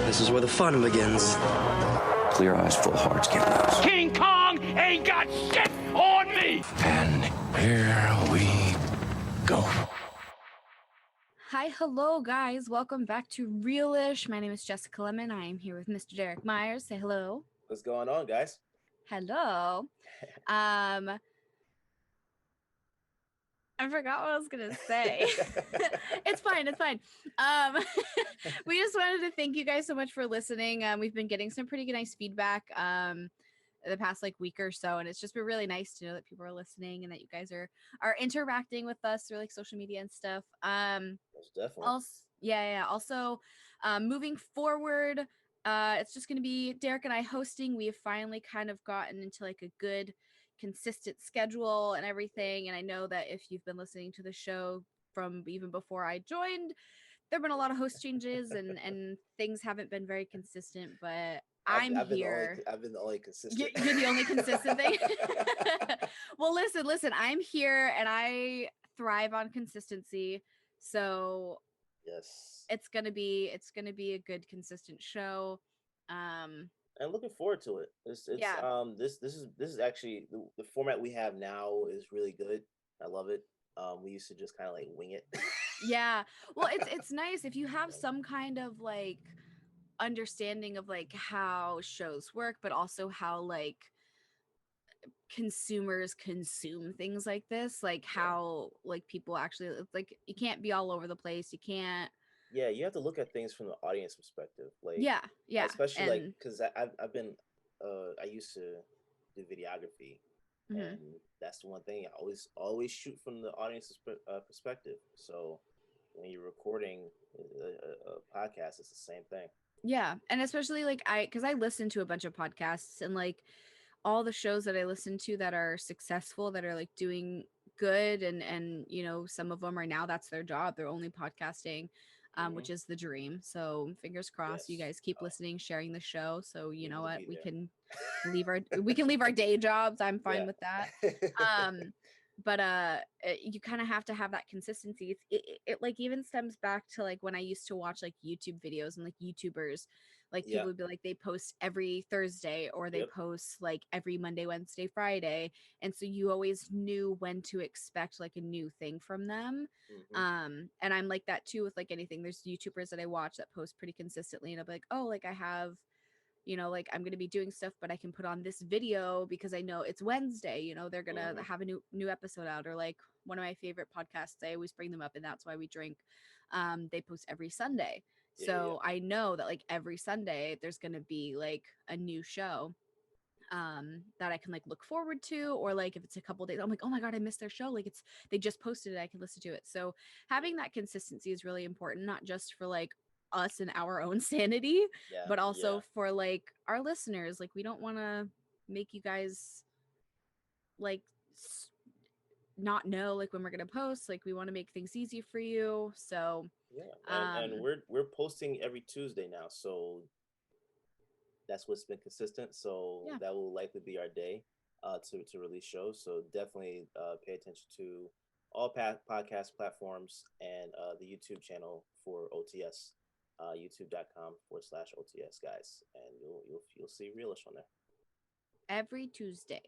This is where the fun begins. Clear eyes, full hearts, get loose. King Kong ain't got shit on me! And here we go. Hi, hello, guys. Welcome back to Realish. My name is Jessica Lemon. I am here with Mr. Derrick Myers. Say hello. What's going on, guys? Hello. I forgot what I was gonna say. It's fine. We just wanted to thank you guys so much for listening. We've been getting some pretty nice feedback the past week or so, and it's just been really nice to know that people are listening and that you guys are interacting with us through social media and stuff. Most definitely. Also, moving forward, it's just gonna be Derrick and I hosting. We have finally kind of gotten into a good consistent schedule and everything, and I know that if you've been listening to the show from even before I joined, there have been a lot of host changes and things haven't been very consistent, but I've here. I've been the only consistent. You're the only consistent thing. Well, listen, I'm here and I thrive on consistency, so yes, it's gonna be a good consistent show. I'm looking forward to it. This is actually the format we have now is really good. I love it. We used to just kind of wing it. Yeah. Well, it's nice if you have some kind of understanding of how shows work, but also how consumers consume things like this, how people actually you can't be all over the place. You can't. Yeah, you have to look at things from the audience perspective. Yeah. Especially because I've been I used to do videography, mm-hmm. and that's the one thing I always shoot from the audience's perspective. So when you're recording a podcast, it's the same thing. Yeah, and especially because I listen to a bunch of podcasts, and all the shows that I listen to that are successful, that are doing good, and some of them are now that's their job, they're only podcasting. Which is the dream. So fingers crossed, You guys keep listening, sharing the show. So you know what, we can leave our day jobs. I'm fine with that. But you kind of have to have that consistency. It even stems back to when I used to watch YouTube videos and YouTubers, people would be they post every Thursday, or they post every Monday, Wednesday, Friday, and so you always knew when to expect a new thing from them. Mm-hmm. And I'm like that too with anything. There's YouTubers that I watch that post pretty consistently, and I'm oh, I have I'm going to be doing stuff, but I can put on this video because I know it's Wednesday, they're going to have a new episode out. Or one of my favorite podcasts, I always bring them up, and That's Why We Drink. They post every Sunday. So I know that every Sunday there's going to be a new show that I can look forward to, or if it's a couple days, I'm oh my God, I missed their show. They just posted it, I can listen to it. So having that consistency is really important, not just for us and our own sanity, but also for our listeners. We don't want to make you guys not know when we're gonna post. We want to make things easy for you. So and we're posting every Tuesday now, so that's what's been consistent. So that will likely be our day to release shows. So definitely pay attention to all podcast platforms and the YouTube channel for OTS. YouTube.com/OTS, guys, and you'll see Realish on there every Tuesday.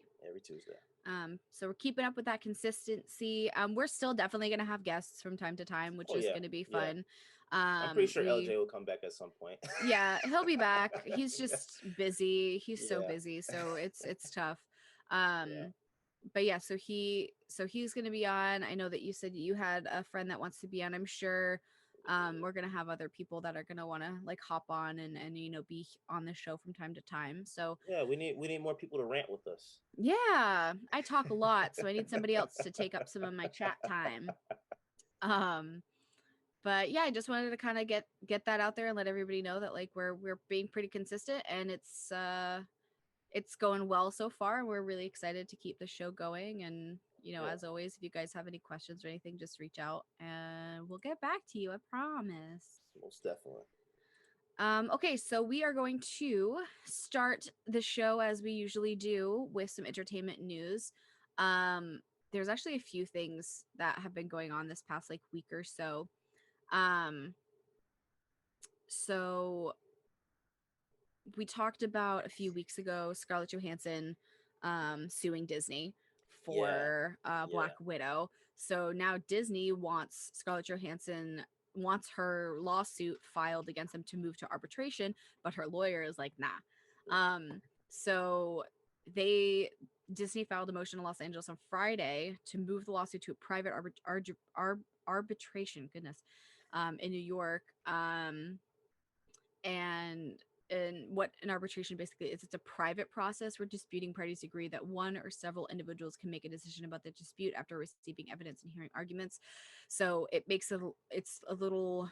So we're keeping up with that consistency. We're still definitely gonna have guests from time to time, which is gonna be fun. I'm pretty sure LJ will come back at some point. Yeah, he'll be back. He's just busy. He's so busy, so it's tough. But yeah, so he's gonna be on. I know that you said you had a friend that wants to be on. I'm sure we're gonna have other people that are gonna want to hop on and be on the show from time to time. So we need more people to rant with us. Yeah, I talk a lot, so I need somebody else to take up some of my chat time. But yeah, I just wanted to kind of get that out there and let everybody know that we're being pretty consistent, and it's going well so far. We're really excited to keep the show going, and as always, if you guys have any questions or anything, just reach out and we'll get back to you. I promise. Most definitely. Okay, so we are going to start the show as we usually do with some entertainment news. There's actually a few things that have been going on this past week or so. So we talked about a few weeks ago Scarlett Johansson suing Disney Yeah, for yeah, Black Widow. So now Disney wants Scarlett Johansson wants her lawsuit filed against them to move to arbitration, but her lawyer is like, nah. So they Disney filed a motion in Los Angeles on Friday to move the lawsuit to a private arbitration. Goodness, in New York. And what an arbitration basically is, it's a private process where disputing parties agree that one or several individuals can make a decision about the dispute after receiving evidence and hearing arguments. So it makes it's a little,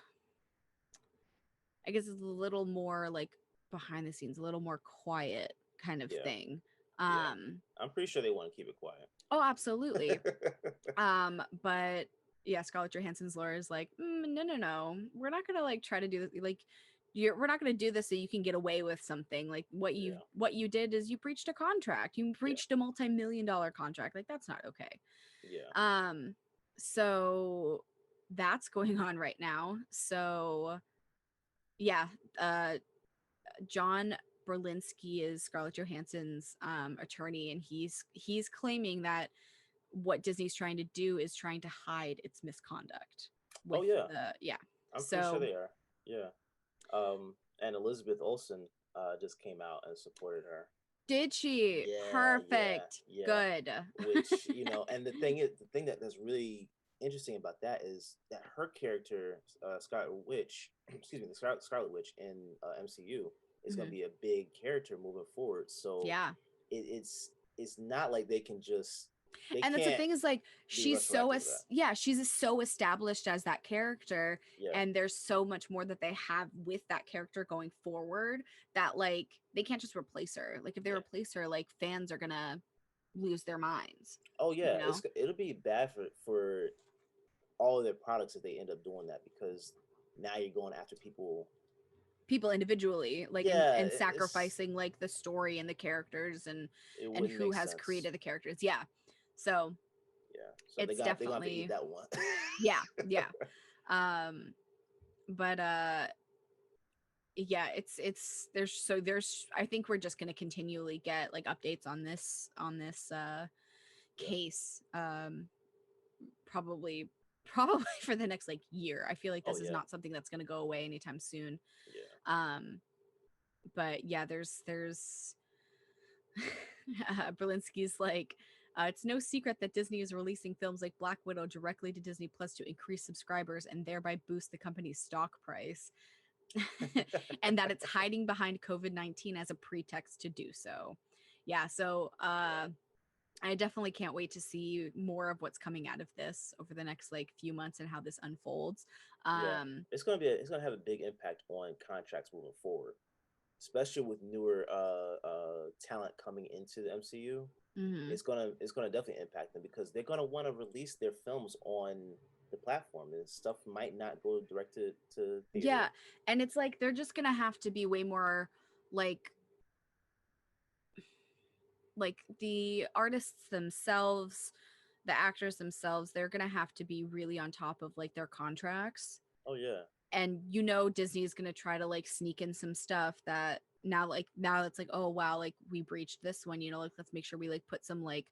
I guess it's a little more like behind the scenes, a little more quiet kind of yeah, thing. yeah. I'm pretty sure they want to keep it quiet. Oh, absolutely. But yeah, Scarlett Johansson's lawyer is like, no, we're not gonna like try to do this. Like, we're not gonna do this so you can get away with something. Like Yeah, what you did is you breached a contract. You yeah, breached a multi-million-dollar contract. Like that's not okay. yeah. So that's going on right now. So yeah, uh, John Berlinski is Scarlett Johansson's attorney, and he's claiming that what Disney's trying to do is trying to hide its misconduct Oh with yeah, the I'm pretty sure So they are. Yeah. And Elizabeth Olsen just came out and supported her. did she? Yeah, yeah, Perfect. yeah. Good. Which, and the thing that's really interesting about that is that her character, Scarlet Witch, excuse me, the Scarlet Witch in MCU is going to Mhm. be a big character moving forward. So Yeah. it's not like they And that's the can't thing is like be she's so retroactive with that. she's so established as that character, Yeah, and there's so much more that they have with that character going forward that like they can't just replace her. Like if they yeah. replace her, like fans are gonna lose their minds, Oh you yeah, know? it'll be bad for all of their products if they end up doing that because now you're going after people. People individually, like Yeah, and it's sacrificing like the story and the characters it and wouldn't who make has sense. created the characters. Yeah. So Yeah, so it's they're gonna have to eat definitely that one. yeah. Um but yeah, it's there's I think we're just going to continually get like updates on this Yeah. case probably probably for the next like year. I feel like Oh this is yeah. not something that's going to go away anytime soon. Yeah. um but yeah, there's Berlinski's like, it's no secret that Disney is releasing films like Black Widow directly to Disney Plus to increase subscribers and thereby boost the company's stock price. And that it's hiding behind COVID-19 as a pretext to do so. Yeah, so Yeah. I definitely can't wait to see more of what's coming out of this over the next like few months and how this unfolds. Yeah. Um, It's gonna have a big impact on contracts moving forward, especially with newer talent coming into the MCU. mhm. It's gonna definitely impact them because they're gonna want to release their films on the platform and stuff might not go direct to Yeah, theater. and it's like they're just gonna have to be way more like the artists themselves, the actors themselves, they're gonna have to be really on top of like their contracts. Oh yeah. And Disney is gonna try to like sneak in some stuff that now it's like, oh wow, like we breached this one, like let's make sure we like put some like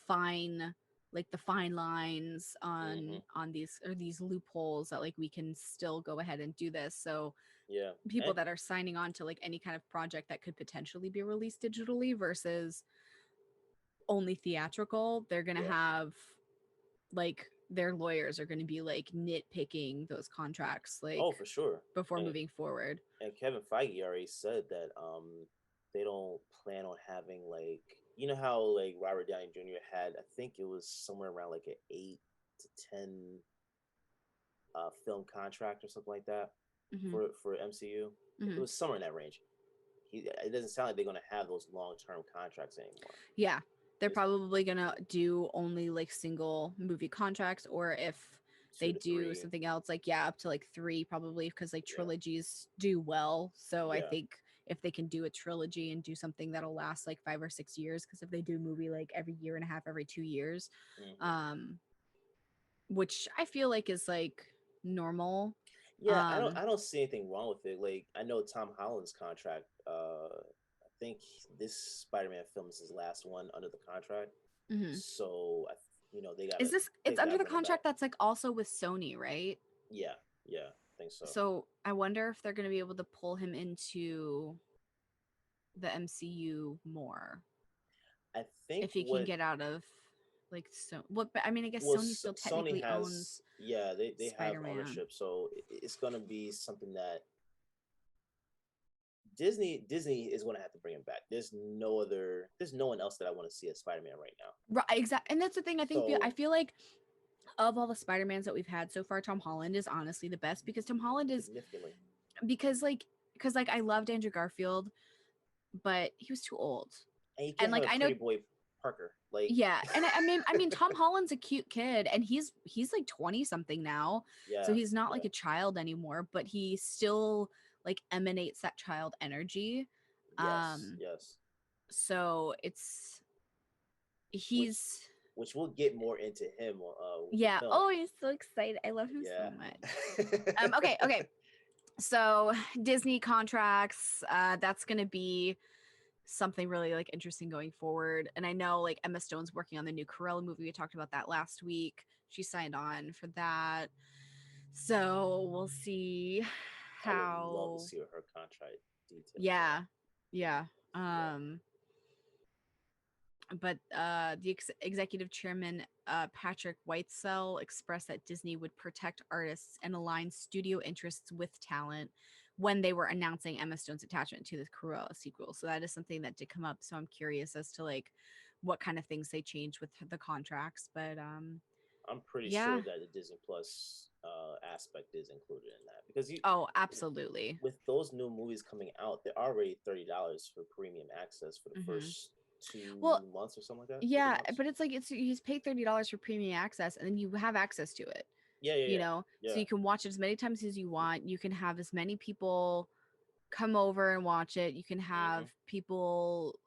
fine like the fine lines Hmm. on these loopholes that like we can still go ahead and do this. So Yeah. people And that are signing on to like any kind of project that could potentially be released digitally versus only theatrical, they're gonna yeah. have like their lawyers are gonna be like nitpicking those contracts like Oh, for sure. before And moving forward. Kevin Feige already said that they don't plan on having like how like Robert Downey Jr. had I think it was somewhere around like an 8 to 10 film contract or something like that Hmm. for MCU. It Hmm. was somewhere in that range. It doesn't sound like they're gonna have those long term contracts anymore. Yeah, they're It's probably gonna do only like single movie contracts, or if two they to do three. something else, like yeah, up to like three probably, because like Yeah, trilogies do well. So I yeah, think if they can do a trilogy and do something that'll last like 5 or 6 years, because if they do a movie like every year and a half, every 2 years, hmm um, which I feel like is like normal. Yeah, I don't see anything wrong with it. Like, I know Tom Holland's contract. I think this Spider-Man film is his last one under the contract. Mhm. So, they Is gotta this? they It's under gotta the bring him back. contract that's like also with Sony, right? Yeah, yeah, I think so. So I wonder if they're going to be able to pull him into the MCU more I think if he can get out of like so. What? But I mean, I guess well, Sony still Sony technically owns has, yeah, they have Spider-Man. ownership, so it's gonna be something that Disney is gonna have to bring him back. There's no one else that I want to see as Spider-Man right now. Right, exactly. And that's the thing. I So feel like of all the Spider-Mans that we've had so far, Tom Holland is honestly the best because Tom Holland is significantly, because I loved Andrew Garfield, but he was too old. and you And can't have like a I know, pretty boy Parker. Like, yeah, and I mean Tom Holland's a cute kid and he's like 20 something now. So yeah, he's not yeah, like a child anymore, but he still like emanates that child energy. yes, Um yes. so Which he's which we'll get more into him with the yeah. film. Oh, he's so excited. I love him so much. Yeah. Okay. So Disney contracts, that's gonna be something really like interesting going forward. And I know like Emma Stone's working on the new Cruella movie. We talked about that last week. She signed on for that. So we'll see I would love to how see her contract details. yeah. Yeah. Yeah. But the executive chairman Patrick Whitesell expressed that Disney would protect artists and align studio interests with talent when they were announcing Emma Stone's attachment to the Cruella sequel. So that is something that did come up. So I'm curious as to like what kind of things they changed with the contracts. But I'm pretty yeah. sure that the Disney Plus aspect is included in that because Oh, absolutely. with those new movies coming out, they're already $30 for premium access for the first 2 months or something like that. Yeah, but it's like he's paid $30 for premium access and then you have access to it. Yeah, yeah, You yeah. know, Yeah. so you can watch it as many times as you want. You can have as many people come over and watch it. You can have people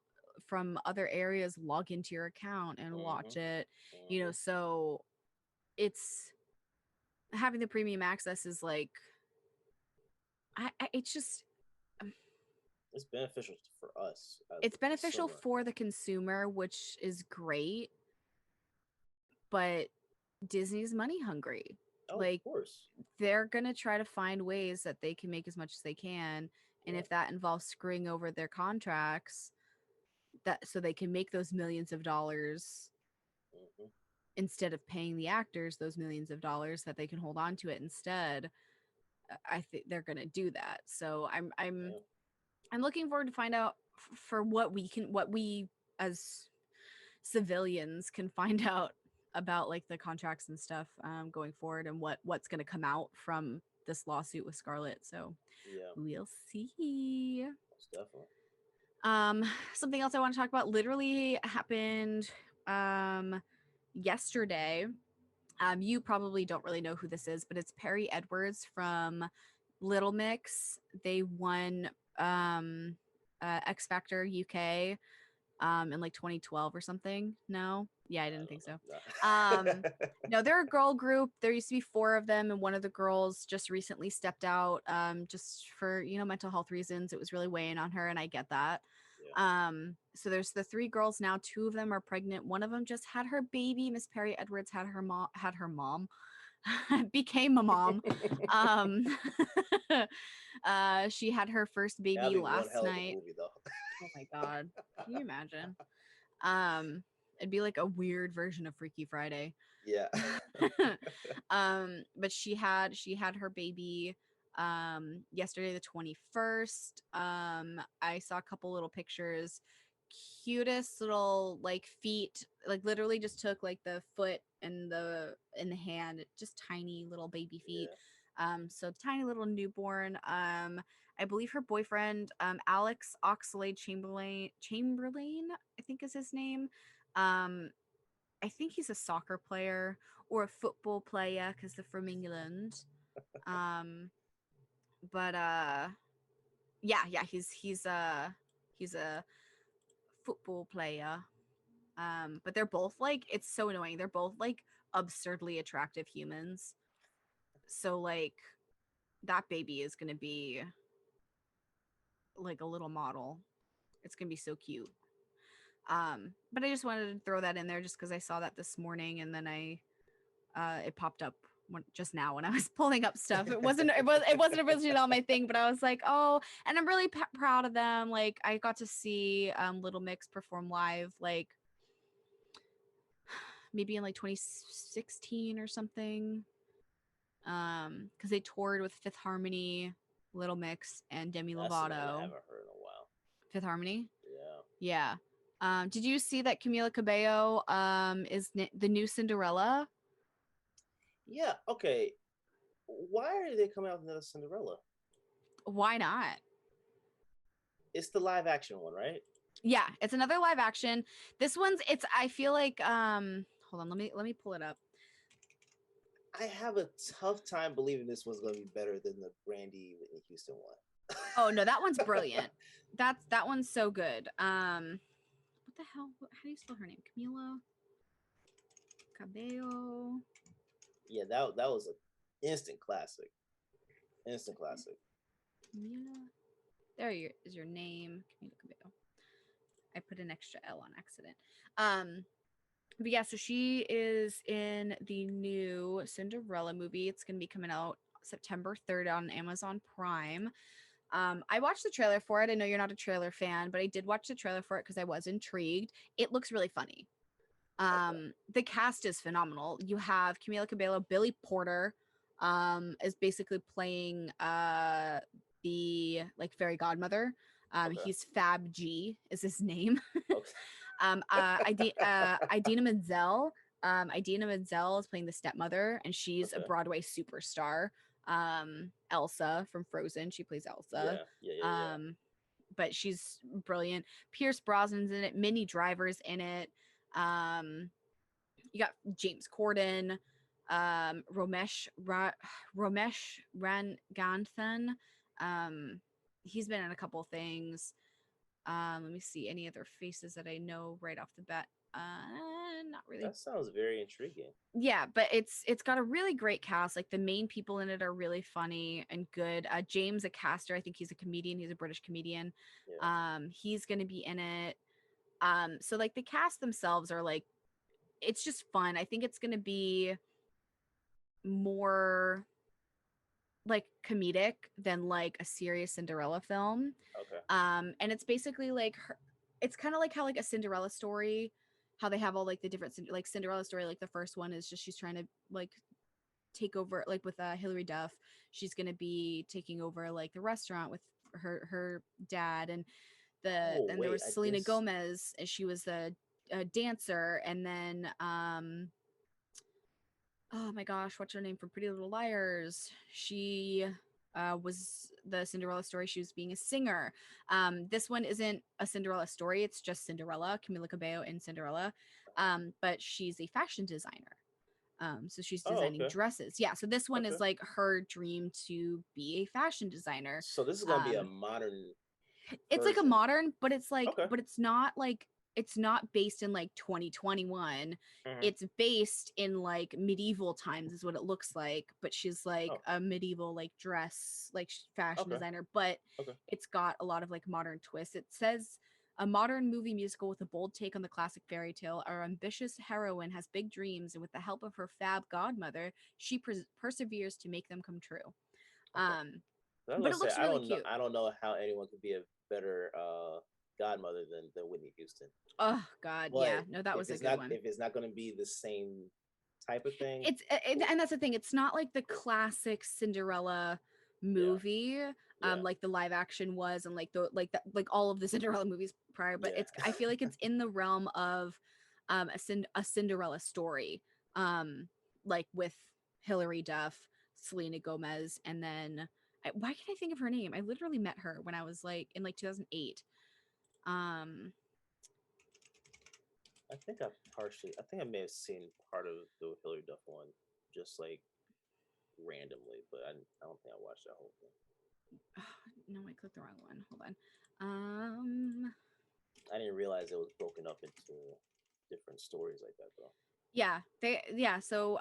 from other areas log into your account and watch it. You know, so it's having the premium access is like it's just it's beneficial for us. It's beneficial for the consumer, which is great, but Disney's money hungry. Of course. They're gonna try to find ways that they can make as much as they can, and if that involves screwing over their contracts, that so they can make those millions of dollars instead of paying the actors those millions of dollars that they can hold on to it instead, I think they're gonna do that. So I'm looking forward to find out for what we as civilians can find out about like the contracts and stuff going forward and what's going to come out from this lawsuit with Scarlett. So we'll see. Most definitely. Something else I want to talk about literally happened yesterday. You probably don't really know who this is, but it's Perry Edwards from Little Mix. They won X Factor UK in like 2012 or something. No, yeah, I didn't think so. No, they're a girl group. There used to be 4 of them, and one of the girls just recently stepped out just for mental health reasons. It was really weighing on her, and I get that. So there's the 3 girls now. 2 of them are pregnant. One of them just had her baby. Miss Perry Edwards had her mom became a mom. She had her first baby last night. Movie, though. Oh my god. Can you imagine? It'd be like a weird version of Freaky Friday. Yeah. But she had her baby yesterday the 21st. I saw a couple little pictures. Cutest little like feet, like literally just took like the foot and the hand, just tiny little baby feet. So tiny little newborn. I believe her boyfriend, Alex Oxlade Chamberlain, I think is his name. I think he's a soccer player or a football player because they're from England. But yeah, he's a football player. But they're both like, it's so annoying. They're both like absurdly attractive humans. So like that baby is gonna be like a little model. It's gonna be so cute. But I just wanted to throw that in there just because I saw that this morning, and then it popped up just now when I was pulling up stuff. It wasn't originally on my thing, but I was like, oh, and I'm really proud of them. Like I got to see Little Mix perform live, like maybe in like 2016 or something. Because they toured with Fifth Harmony, Little Mix, and Demi That's the name I Lovato. haven't heard in a while. Fifth Harmony. Yeah. Yeah. Did you see that Camila Cabello is the new Cinderella? Yeah. Okay. Why are they coming out with another Cinderella? Why not? It's the live action one, right? Yeah, it's another live action. This one's I feel like hold on, let me pull it up. I have a tough time believing this one's going to be better than the Brandy Whitney Houston one. Oh no, that one's brilliant. That one's so good. What the hell? How do you spell her name? Camila Cabello. Yeah, that was an instant classic. Instant classic. Camila. There is your name, Camila Cabello. I put an extra L on accident. But yeah, so she is in the new Cinderella movie. It's going to be coming out September 3rd on Amazon Prime. I watched the trailer for it. I know you're not a trailer fan, but I did watch the trailer for it because I was intrigued. It looks really funny. The cast is phenomenal. You have Camila Cabello, Billy Porter, is basically playing the like fairy godmother. He's Fab G is his name. Idina Menzel. Idina Menzel is playing the stepmother, and she's a Broadway superstar. Elsa from Frozen, she plays Elsa. Yeah. But she's brilliant. Pierce Brosnan's in it. Minnie Driver's in it. You got James Corden, Romesh Ranganthan. He's been in a couple things. Let me see any other faces that I know right off the bat. Not really. That sounds very intriguing. Yeah, but it's got a really great cast. Like the main people in it are really funny and good. James Acaster, I think he's a comedian. He's a British comedian. Yeah. He's gonna be in it. So like the cast themselves are like, it's just fun. I think it's gonna be more like comedic than like a serious Cinderella film. Okay. And it's basically like it's kind of like how like a Cinderella story, how they have all like the different like Cinderella story. Like the first one is just she's trying to like take over, like with Hilary Duff, she's gonna be taking over like the restaurant with her dad, and there was Selena Gomez, and she was the dancer, and then oh my gosh, what's her name from Pretty Little Liars? She was the Cinderella story. She was being a singer. This one isn't a Cinderella story. It's just Cinderella, Camila Cabello in Cinderella. But she's a fashion designer. So she's designing dresses. Yeah. So this one is like her dream to be a fashion designer. So this is going to be a modern. It's like a modern, but it's like, but it's not like, it's not based in like 2021. It's based in like medieval times is what it looks like, but she's like a medieval like dress like fashion designer, but it's got a lot of like modern twists. It says a modern movie musical with a bold take on the classic fairy tale. Our ambitious heroine has big dreams, and with the help of her fab godmother, she perseveres to make them come true. But it looks really cute. I don't know how anyone could be a better godmother than Whitney Houston. Oh God, but yeah, no, that was a good one. If it's not going to be the same type of thing, and that's the thing. It's not like the classic Cinderella movie, like the live action was, and like all of the Cinderella movies prior. But I feel like it's in the realm of a Cinderella story, like with Hilary Duff, Selena Gomez, and then why can't I think of her name? I literally met her when I was like in like 2008. I think I may have seen part of the Hilary Duff one just like randomly, but I don't think I watched that whole thing. No, I clicked the wrong one. Hold on. I didn't realize it was broken up into different stories like that though. So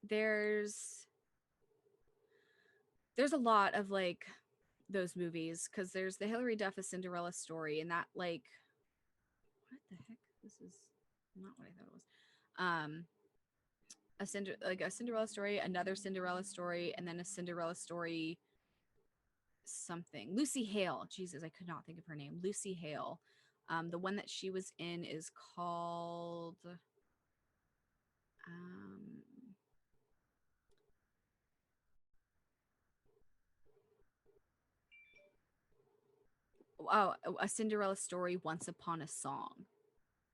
there's there's a lot of like those movies because there's the Hilary Duff A Cinderella Story, and that like what the heck? This is not what I thought it was. A Cinderella Story, another Cinderella Story, and then a Cinderella Story something. Lucy Hale. Jesus, I could not think of her name. Lucy Hale. The one that she was in is called A Cinderella Story Once Upon a Song.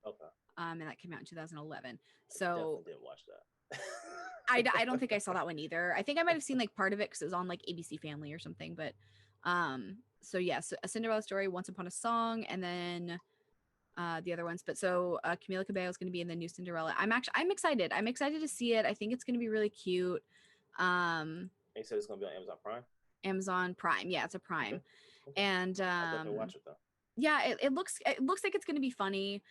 Okay. And that came out in 2011. So definitely didn't watch that. I don't think I saw that one either. I think I might have seen like part of it because it was on like ABC Family or something. But so A Cinderella Story, Once Upon a Song, and then the other ones. But so Camila Cabello is going to be in the new Cinderella. I'm excited. I'm excited to see it. I think it's going to be really cute. You said it's going to be on Amazon Prime? Amazon Prime. Yeah, it's a Prime. Okay. And I'll definitely watch it though. Yeah, it looks like it's going to be funny.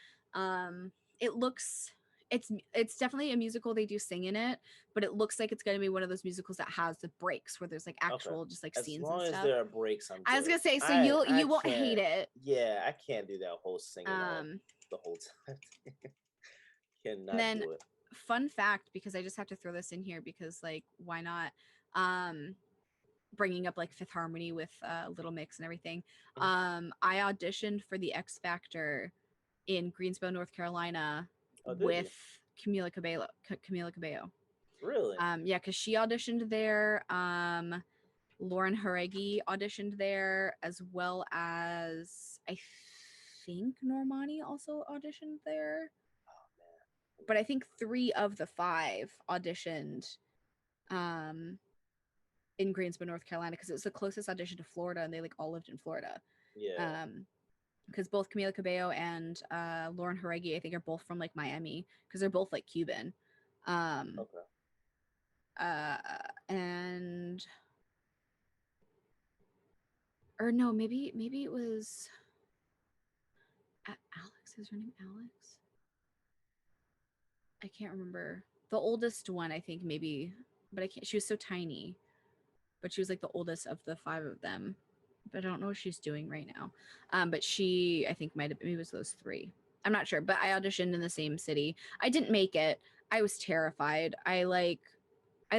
It's definitely a musical. They do sing in it, but it looks like it's going to be one of those musicals that has the breaks where there's like actual just like scenes and stuff. As long as there are breaks, I was gonna say, so you won't hate it. Yeah, I can't do that whole singing the whole time. Cannot do it. Fun fact, because I just have to throw this in here because like why not? Bringing up like Fifth Harmony with Little Mix and everything. I auditioned for the X Factor in Greensboro, North Carolina, with Camila Cabello. Really? Yeah, because she auditioned there. Lauren Jareggi auditioned there, as well as I think Normani also auditioned there. Oh man! But I think 3 of the 5 auditioned in Greensboro, North Carolina, because it was the closest audition to Florida, and they like all lived in Florida. Yeah. Because both Camila Cabello and Lauren Jareggi, I think, are both from like Miami, because they're both like Cuban. Okay. And or no, maybe it was Alex. Is her name Alex? I can't remember. The oldest one, I think, maybe, but I can't. She was so tiny, but she was like the oldest of the 5 of them. But I don't know what she's doing right now. But she, I think, maybe it was those 3. I'm not sure. But I auditioned in the same city. I didn't make it. I was terrified. I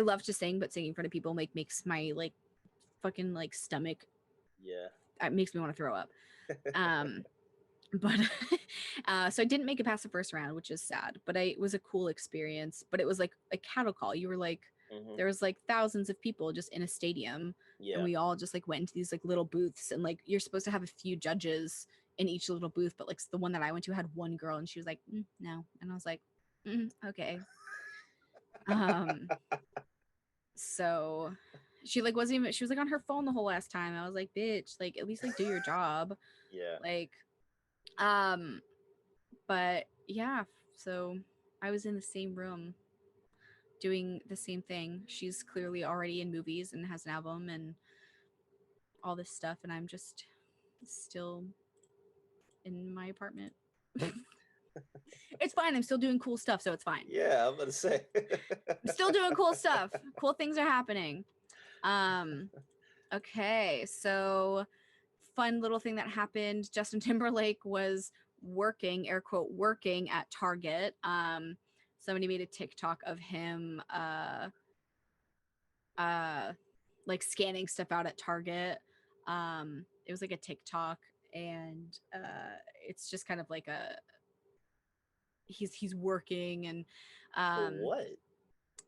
love to sing, but singing in front of people makes my like fucking like stomach. Yeah. It makes me want to throw up. But so I didn't make it past the first round, which is sad. But it was a cool experience. But it was like a cattle call. You were like, there was like thousands of people just in a stadium. Yeah. And we all just like went into these like little booths, and like you're supposed to have a few judges in each little booth, but like the one that I went to had one girl, and she was like, no. And I was like, okay. So she like wasn't even, she was like on her phone the whole last time. I was like, bitch, like at least like do your job. Yeah. Like, but yeah, so I was in the same room doing the same thing. She's clearly already in movies and has an album and all this stuff, and I'm just still in my apartment. It's fine. I'm still doing cool stuff, so it's fine. Yeah, I'm gonna say. I'm still doing cool stuff. Cool things are happening. Okay, so fun little thing that happened. Justin Timberlake was working, air quote, working at Target. Somebody made a TikTok of him like scanning stuff out at Target. It was like a TikTok, and it's just kind of like a he's working, and what?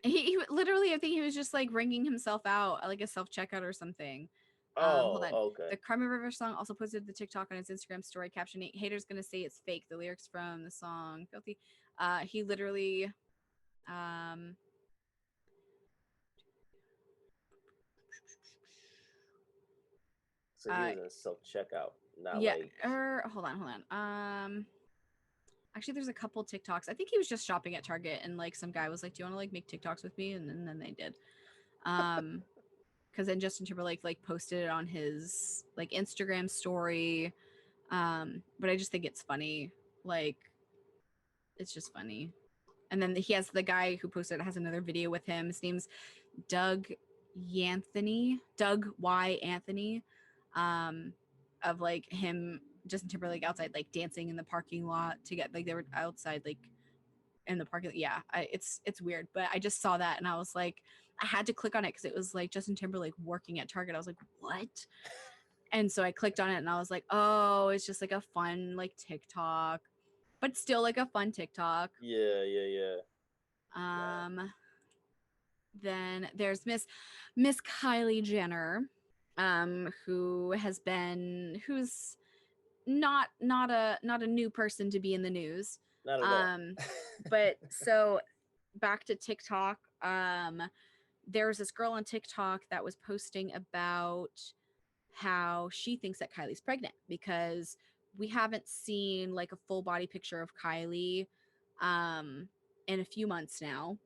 He literally, I think he was just like ringing himself out like a self-checkout or something. Hold on. Okay. The Karma River song also posted the TikTok on his Instagram story captioning, haters gonna say it's fake. The lyrics from the song Filthy. He literally so he was in self-checkout, not yeah, like hold on. Actually, there's a couple TikToks. I think he was just shopping at Target, and like some guy was like, do you want to like make TikToks with me? And then they did. Because then Justin Timberlake like posted it on his like Instagram story. But I just think it's funny. Like, it's just funny. And then he has the guy who posted it has another video with him. His name's Doug Doug Y. Anthony, of like him, Justin Timberlake outside like dancing in the parking lot to get like they were outside like in the parking lot. Yeah, it's weird, but I just saw that and I was like, I had to click on it because it was like Justin Timberlake working at Target. I was like, what? And so I clicked on it and I was like, oh, it's just like a fun like TikTok, but still like a fun TikTok. Yeah. Um, then there's Miss Kylie Jenner, who's not a new person to be in the news. Not at all. But so back to TikTok. There was this girl on TikTok that was posting about how she thinks that Kylie's pregnant because we haven't seen like a full body picture of Kylie in a few months now,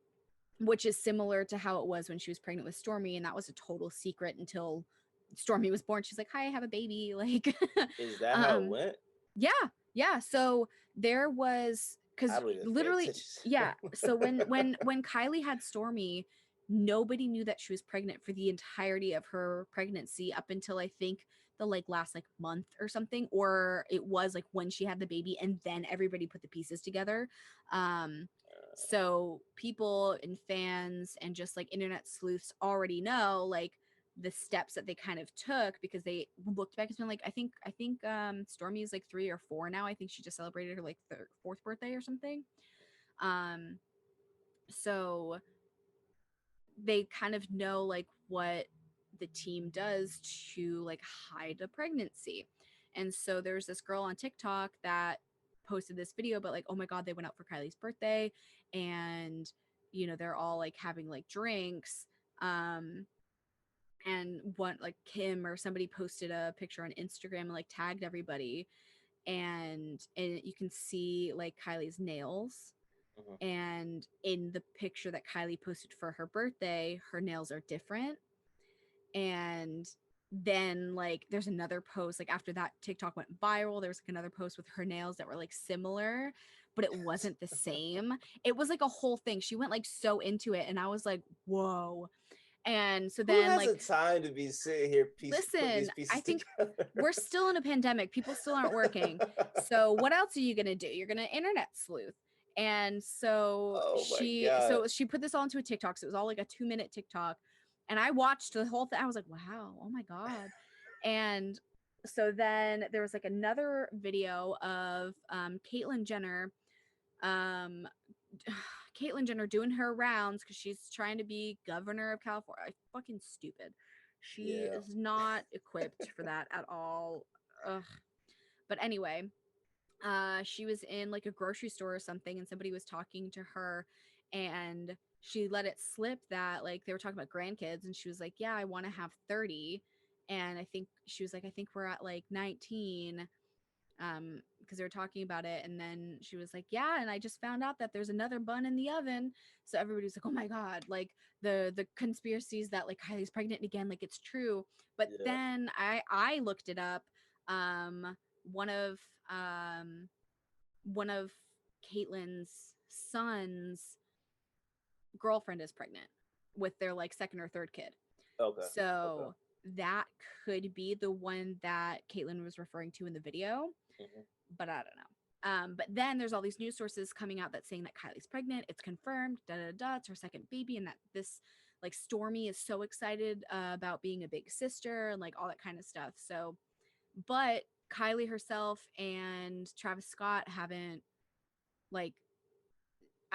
which is similar to how it was when she was pregnant with Stormy, and that was a total secret until Stormy was born. She's like, "Hi, I have a baby." Like, is that how it went? Yeah. So there was because literally, yeah. So when Kylie had Stormy, nobody knew that she was pregnant for the entirety of her pregnancy up until I think the like last like month or something, or it was like when she had the baby, and then everybody put the pieces together. So people and fans and just like internet sleuths already know like the steps that they kind of took because they looked back and been like, I think Stormy is like 3 or 4 now. I think she just celebrated her like fourth birthday or something. So they kind of know like what the team does to like hide a pregnancy. And so there's this girl on TikTok that posted this video about like, oh my God, they went out for Kylie's birthday and, you know, they're all like having like drinks. And one like Kim or somebody posted a picture on Instagram and like tagged everybody. And you can see like Kylie's nails. And in the picture that Kylie posted for her birthday, her nails are different. And then like there's another post like after that TikTok went viral, there was like another post with her nails that were like similar, but it wasn't the same. It was like a whole thing. She went like so into it and I was like, whoa. And so then who has like the time to be sitting here listen, I think together? we're still in a pandemic. People still aren't working. So what else are you gonna do? You're gonna internet sleuth. And so she put this all into a TikTok. So it was all like a 2-minute TikTok. And I watched the whole thing. I was like, wow, oh my God. And so then there was like another video of Caitlyn Jenner doing her rounds because she's trying to be governor of California. Fucking stupid. She is not equipped for that at all. Ugh. But anyway, she was in like a grocery store or something and somebody was talking to her and she let it slip that like they were talking about grandkids and she was like, yeah, I want to have 30. And I think she was like, I think we're at like 19 because they were talking about it. And then she was like, yeah, and I just found out that there's another bun in the oven. So everybody's like, oh my God, like the conspiracies that like Kylie's pregnant again, like it's true. But then I looked it up. One of Caitlyn's son's girlfriend is pregnant with their like second or third kid. So that could be the one that Caitlyn was referring to in the video, but I don't know. But then there's all these news sources coming out that's saying that Kylie's pregnant. It's confirmed. It's her second baby, and that this like Stormy is so excited about being a big sister and like all that kind of stuff. So, but Kylie herself and Travis Scott haven't like.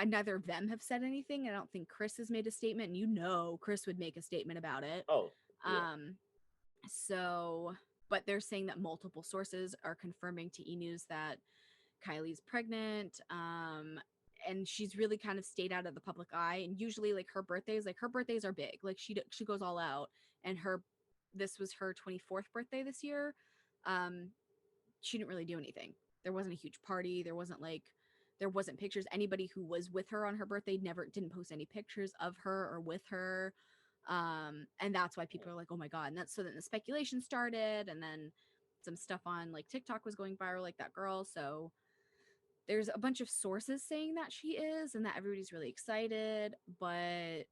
Neither of them have said anything. I don't think Chris has made a statement, and you know Chris would make a statement about it. So, but they're saying that multiple sources are confirming to E! News that Kylie's pregnant, and she's really kind of stayed out of the public eye. And usually, like her birthdays are big. Like she goes all out. And this was her 24th birthday this year. She didn't really do anything. There wasn't a huge party. There wasn't pictures. Anybody who was with her on her birthday didn't post any pictures of her or with her. And that's why people are like, oh my God. And that's so then the speculation started, and then some stuff on like TikTok was going viral, like that girl. So there's a bunch of sources saying that she is and that everybody's really excited, but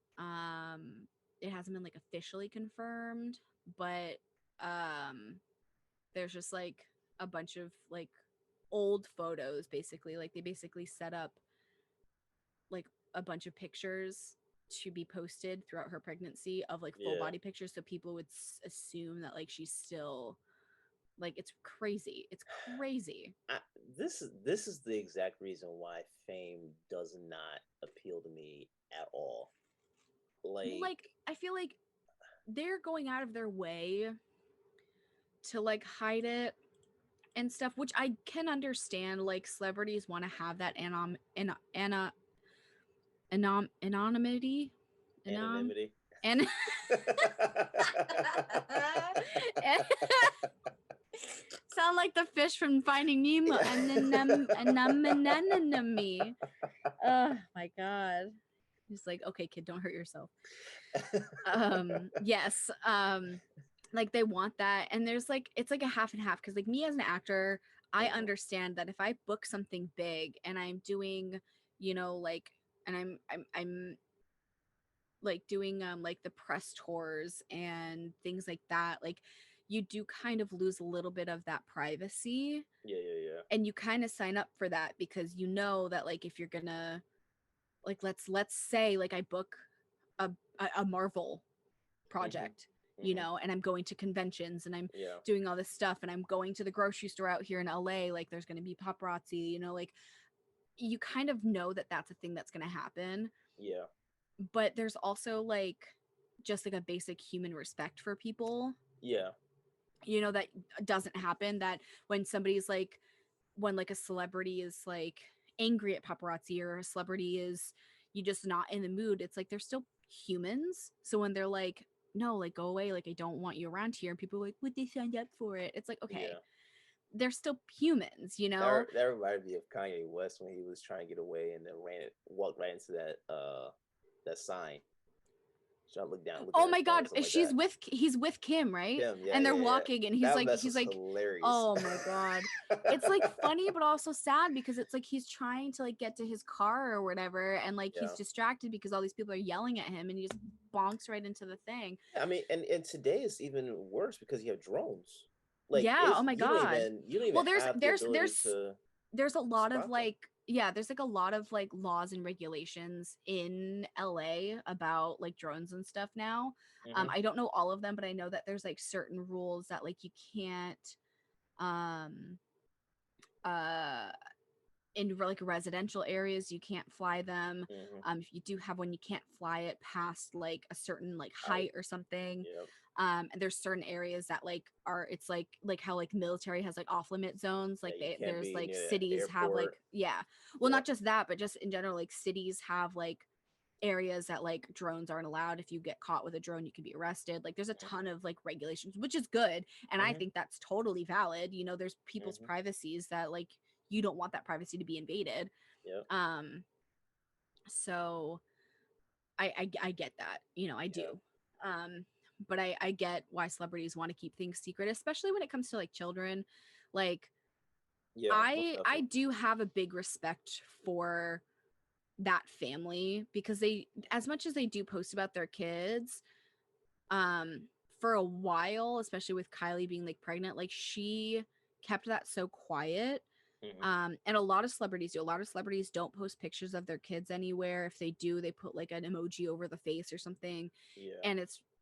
it hasn't been like officially confirmed, but there's just like a bunch of like old photos basically. Like they basically set up like a bunch of pictures to be posted throughout her pregnancy of like full body pictures, so people would assume that like she's still like, it's crazy. It's crazy. This is the exact reason why fame does not appeal to me at all. Like I feel like they're going out of their way to like hide it and stuff, which I can understand. Like celebrities want to have that anonymity. Anonymity. And sound like the fish from Finding Nemo. Anemone. Oh my god. He's like, okay, kid, don't hurt yourself. Yes. Like they want that, and there's like it's like a half and half, because like me as an actor, I understand that if I book something big and I'm doing, you know, like, and I'm like doing like the press tours and things like that, like you do kind of lose a little bit of that privacy. Yeah. And you kind of sign up for that because you know that like if you're gonna like let's say like I book a Marvel project, you know, and I'm going to conventions and I'm doing all this stuff and I'm going to the grocery store out here in LA, like there's going to be paparazzi, you know, like you kind of know that that's a thing that's going to happen. Yeah. But there's also like just like a basic human respect for people. Yeah. You know, that doesn't happen, that when somebody's like, when like a celebrity is like angry at paparazzi, or a celebrity is you just not in the mood, it's like they're still humans. So when they're like, no, like go away, like I don't want you around here, and people are like, would they signed up for it? It's like, okay, they're still humans, you know. That reminded me of Kanye West when he was trying to get away and then walked right into that sign. So I look down. Oh my god, he's with Kim, right? Kim, yeah, and they're walking, and he's like hilarious. Oh my god, it's like funny but also sad, because it's like he's trying to like get to his car or whatever, and like he's distracted because all these people are yelling at him, and he just bonks right into the thing. I mean, and today is even worse because you have drones. Like, oh my god, you don't even well there's a lot of like there's like a lot of like laws and regulations in LA about like drones and stuff now. I don't know all of them, but I know that there's like certain rules that like you can't in like residential areas you can't fly them. If you do have one, you can't fly it past like a certain like height or something. And there's certain areas that like are, it's like how like military has like off limit zones, like there's like cities have like not just that, but just in general, like cities have like areas that like drones aren't allowed. If you get caught with a drone, you can be arrested. Like there's a ton of like regulations, which is good, and I think that's totally valid. You know, there's people's privacies that like you don't want that privacy to be invaded. So I get that, you know, I do. But I get why celebrities want to keep things secret, especially when it comes to like children. Like I do have a big respect for that family, because they, as much as they do post about their kids, for a while, especially with Kylie being like pregnant, like she kept that so quiet. And a lot of celebrities do. A lot of celebrities don't post pictures of their kids anywhere. If they do, they put like an emoji over the face or something. And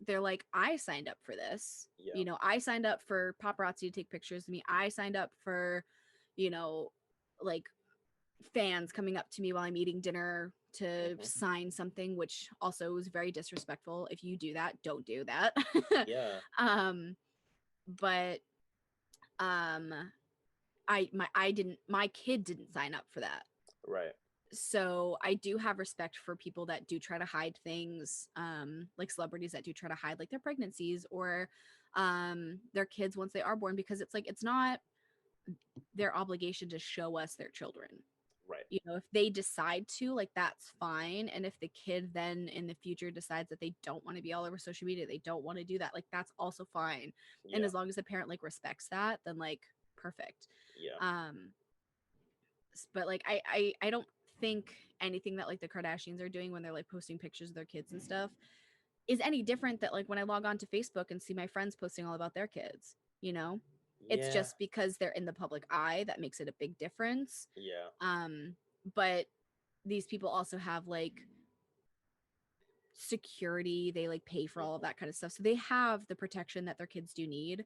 they're like, I signed up for this. You know, I signed up for paparazzi to take pictures of me. I signed up for, you know, like fans coming up to me while I'm eating dinner to sign something, which also is very disrespectful. If you do that, don't do that. But my kid didn't sign up for that. Right. So I do have respect for people that do try to hide things, like celebrities that do try to hide like their pregnancies or their kids once they are born, because it's like, it's not their obligation to show us their children. Right. You know, if they decide to, like, that's fine. And if the kid then in the future decides that they don't want to be all over social media, they don't want to do that, like, that's also fine. And as long as the parent like respects that, then like perfect. But like I don't think anything that like the Kardashians are doing when they're like posting pictures of their kids and stuff is any different that like when I log on to Facebook and see my friends posting all about their kids, you know? It's Yeah. just because they're in the public eye that makes it a big difference. Yeah. But these people also have like security, they like pay for all of that kind of stuff. So they have the protection that their kids do need.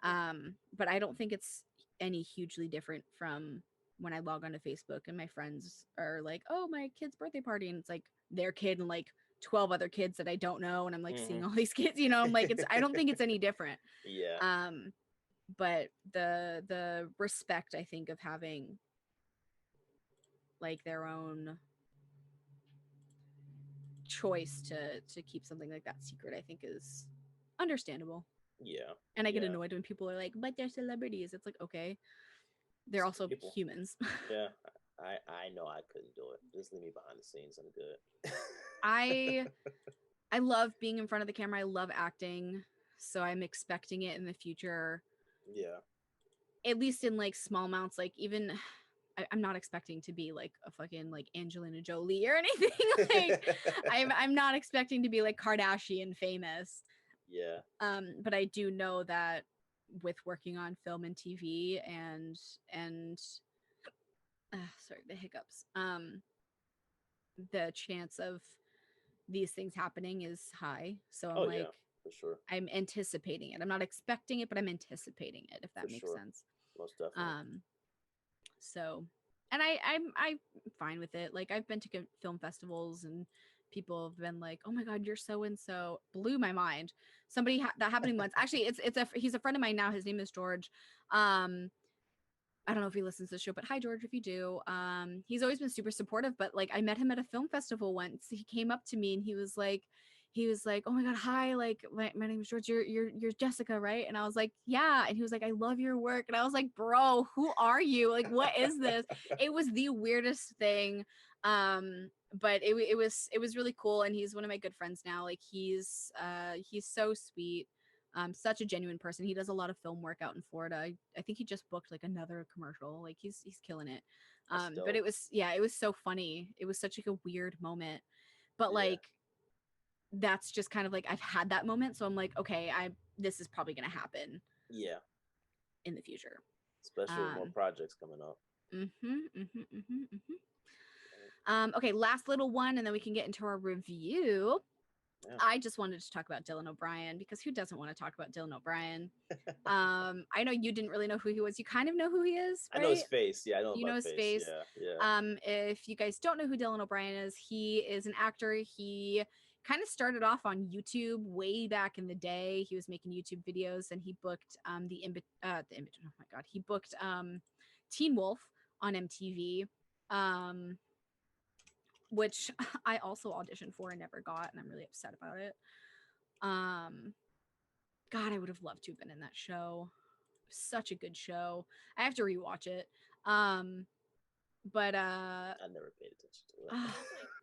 But I don't think it's any hugely different from when I log onto Facebook and my friends are like, "Oh, my kid's birthday party," and it's like their kid and like 12 other kids that I don't know, and I'm like seeing all these kids, you know, I'm like, I don't think it's any different. Yeah. But the respect, I think, of having like their own choice to keep something like that secret, I think is understandable. Yeah. And I get annoyed when people are like, "But they're celebrities." It's like, okay, they're also people. humans. Yeah. I know I couldn't do it. Just leave me behind the scenes. I'm good. I love being in front of the camera. I love acting. So I'm expecting it in the future. Yeah. At least in like small amounts, like even I'm not expecting to be like a fucking like Angelina Jolie or anything. Like I'm not expecting to be like Kardashian famous. Yeah. But I do know that with working on film and TV and sorry, the hiccups. The chance of these things happening is high. So I'm like, yeah, for sure. I'm anticipating it. I'm not expecting it, but I'm anticipating it, if that For makes sure. sense. Most definitely. So, and I'm fine with it. Like I've been to film festivals and people have been like, "Oh my God, you're so and so," blew my mind. Somebody that happening once. Actually, he's a friend of mine now. His name is George. I don't know if he listens to the show, but hi George, if you do. He's always been super supportive, but like I met him at a film festival once. He came up to me and he was like, "Oh my God, hi, like my name is George. You're Jessica, right?" And I was like, "Yeah." And he was like, "I love your work." And I was like, "Bro, who are you? Like, what is this?" It was the weirdest thing. But it was really cool. And he's one of my good friends now. Like he's so sweet. Such a genuine person. He does a lot of film work out in Florida. I think he just booked like another commercial. Like he's killing it. But it was so funny. It was such like a weird moment. But like that's just kind of like I've had that moment, so I'm like, okay, this is probably gonna happen. Yeah. In the future. Especially with more projects coming up. Okay, last little one, and then we can get into our review. Yeah. I just wanted to talk about Dylan O'Brien because who doesn't want to talk about Dylan O'Brien? I know you didn't really know who he was. You kind of know who he is, right? I know his face. Yeah, I know. You know his face. Yeah. If you guys don't know who Dylan O'Brien is, he is an actor. He kind of started off on YouTube way back in the day. He was making YouTube videos, and he booked oh my God, he booked Teen Wolf on MTV. Which I also auditioned for and never got, and I'm really upset about it. God, I would have loved to have been in that show. Such a good show. I have to rewatch it. But I never paid attention to it. Oh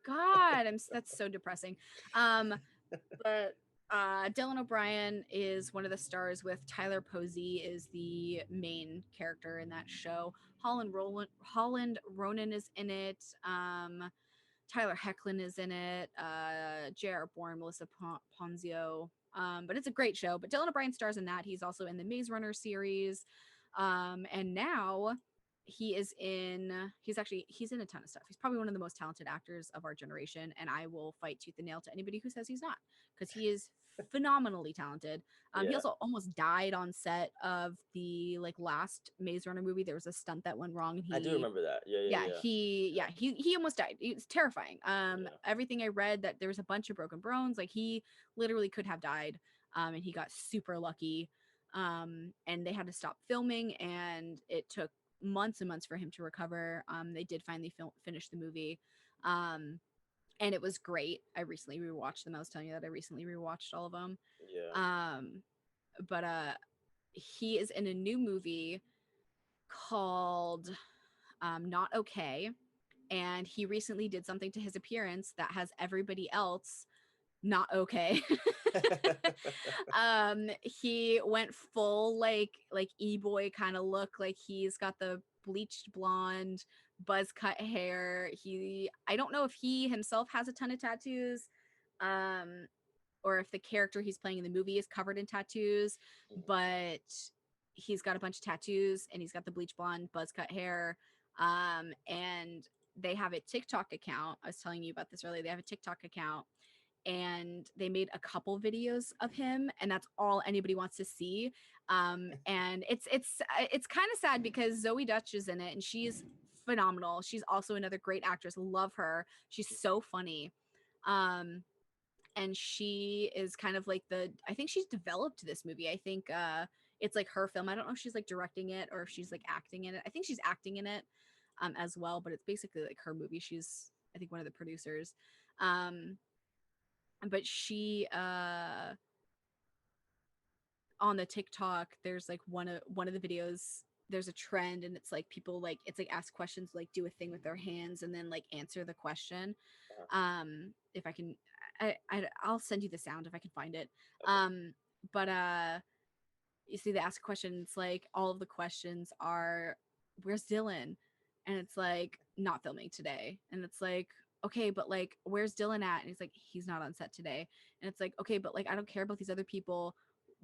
my God, that's so depressing. But Dylan O'Brien is one of the stars with Tyler Posey is the main character in that show. Holland Ronan is in it. Tyler Hoechlin is in it, J.R. Bourne, Melissa Ponzio. But it's a great show. But Dylan O'Brien stars in that. He's also in the Maze Runner series. And now he's in a ton of stuff. He's probably one of the most talented actors of our generation. And I will fight tooth and nail to anybody who says he's not, because he is phenomenally talented. He also almost died on set of the like last Maze Runner movie. There was a stunt that went wrong, and I do remember that. He almost died. It's terrifying. Everything I read that there was a bunch of broken bones. Like he literally could have died. And he got super lucky. And they had to stop filming, and it took months and months for him to recover. They did finally finish the movie. And it was great. I recently rewatched them. I was telling you that I recently rewatched all of them. Yeah. But he is in a new movie called Not Okay. And he recently did something to his appearance that has everybody else not okay. He went full like e-boy kind of look. Like he's got the bleached blonde buzz cut hair. I don't know if he himself has a ton of tattoos, or if the character he's playing in the movie is covered in tattoos, but he's got a bunch of tattoos and he's got the bleach blonde buzz cut hair. And they have a TikTok account. I was telling you about this earlier. They have a TikTok account, and they made a couple videos of him, and that's all anybody wants to see. And it's kind of sad because Zoe Dutch is in it, and she's phenomenal. She's also another great actress. Love her. She's so funny. And she is kind of like I think she's developed this movie. I think it's like her film. I don't know if she's like directing it or if she's like acting in it. I think she's acting in it as well, but it's basically like her movie. She's, I think, one of the producers. But she on the TikTok, there's like one of the videos, there's a trend, and it's like people like, it's like ask questions, like do a thing with their hands and then like answer the question. If I can, I'll send you the sound if I can find it. But you see, they ask questions, it's like all of the questions are, where's Dylan? And it's like, not filming today. And it's like, okay, but like, where's Dylan at? And he's like, he's not on set today. And it's like, okay, but like, I don't care about these other people.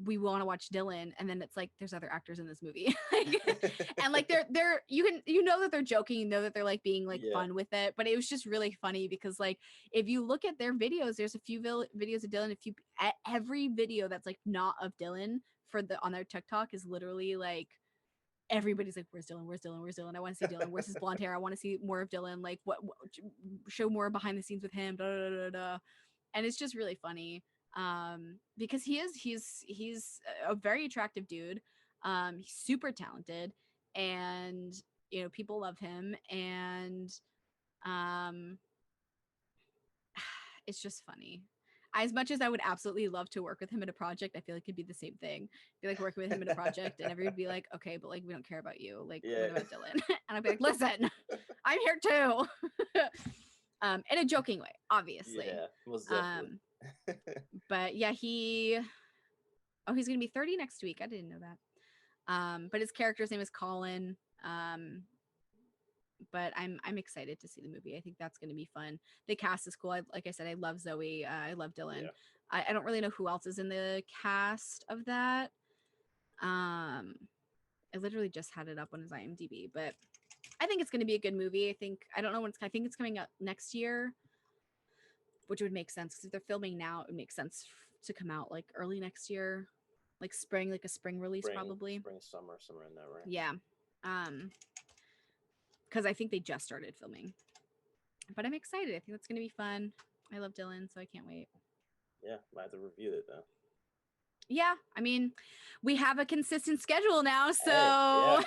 We want to watch Dylan. And then it's like, there's other actors in this movie. And like, they're you know that they're joking, you know that they're like being like fun with it. But it was just really funny because like, if you look at their videos, there's a few videos of Dylan. Every video that's like not of Dylan on their TikTok is literally like, everybody's like, where's Dylan? Where's Dylan? Where's Dylan? I want to see Dylan. Where's his blonde hair? I want to see more of Dylan. Like, what show more behind the scenes with him. Da, da, da, da. And it's just really funny because he's a very attractive dude. He's super talented, and you know, people love him, and it's just funny. As much as I would absolutely love to work with him in a project, I feel like it'd be the same thing. I'd be like working with him in a project, and everybody would be like, okay, but like, we don't care about you. Like, what about Dylan? And I'd be like, listen, I'm here too. In a joking way, obviously. Yeah, most definitely. But yeah, he's gonna be 30 next week. I didn't know that. But his character's name is Colin. But I'm excited to see the movie. I think that's going to be fun. The cast is cool. Like I said, I love Zoe. I love Dylan. Yeah. I don't really know who else is in the cast of that. I literally just had it up on his IMDb, but I think it's going to be a good movie. I don't know when I think it's coming out next year, which would make sense because if they're filming now, it would make sense to come out like early next year, like spring, like a spring release, probably. Spring, summer, somewhere in there, right? Yeah. Because I think they just started filming. But I'm excited. I think that's going to be fun. I love Dylan, so I can't wait. Yeah, I have to review it though. Yeah, I mean, we have a consistent schedule now, so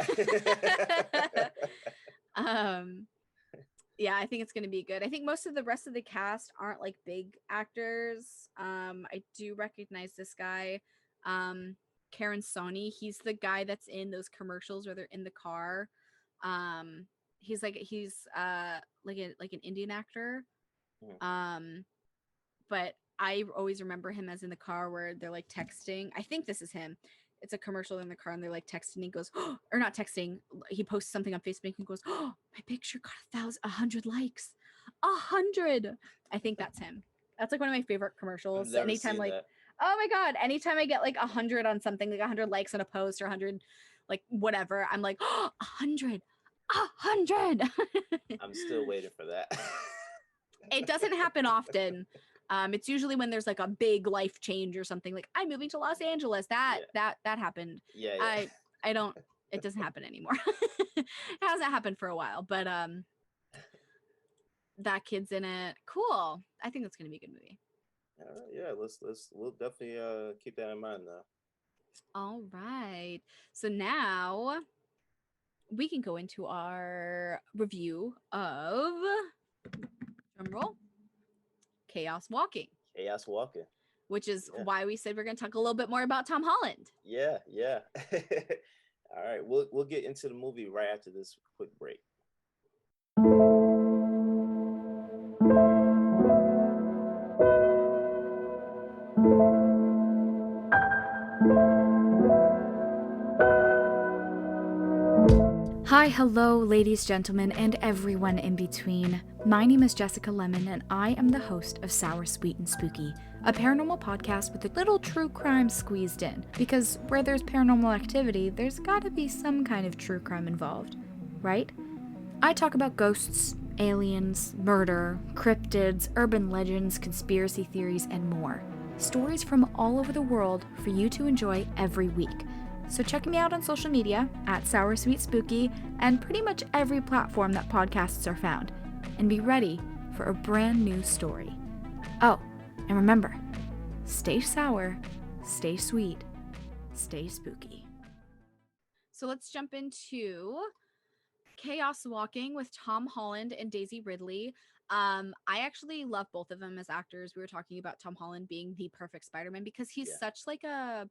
yeah, I think it's going to be good. I think most of the rest of the cast aren't like big actors. I do recognize this guy, Karen Sony. He's the guy that's in those commercials where they're in the car. He's like an Indian actor. But I always remember him as in the car where they're like texting. I think this is him. It's a commercial in the car and they're like texting. He goes, oh, or not texting. He posts something on Facebook and goes, oh, my picture got 100 likes. 100. I think that's him. That's like one of my favorite commercials. Anytime like, oh my God, anytime I get like 100 on something, like 100 likes on a post or 100, like whatever, I'm like, oh, 100. 100. I'm still waiting for that. It doesn't happen often. It's usually when there's like a big life change or something, like I'm moving to Los Angeles. That happened. Yeah. I don't, it doesn't happen anymore. It hasn't happened for a while, but that kid's in it. Cool. I think that's gonna be a good movie. Yeah, we'll definitely keep that in mind though. All right. So now we can go into our review of drumroll, Chaos Walking. Chaos Walking. Which is why we said we're going to talk a little bit more about Tom Holland. Yeah. All right, we'll get into the movie right after this quick break. Hi, hello, ladies, gentlemen, and everyone in between. My name is Jessica Lemon, and I am the host of Sour, Sweet, and Spooky, a paranormal podcast with a little true crime squeezed in, because where there's paranormal activity, there's gotta be some kind of true crime involved, right? I talk about ghosts, aliens, murder, cryptids, urban legends, conspiracy theories, and more. Stories from all over the world for you to enjoy every week. So check me out on social media at Sour Sweet Spooky and pretty much every platform that podcasts are found. And be ready for a brand new story. Oh, and remember, stay sour, stay sweet, stay spooky. So let's jump into Chaos Walking with Tom Holland and Daisy Ridley. I actually love both of them as actors. We were talking about Tom Holland being the perfect Spider-Man because he's such like a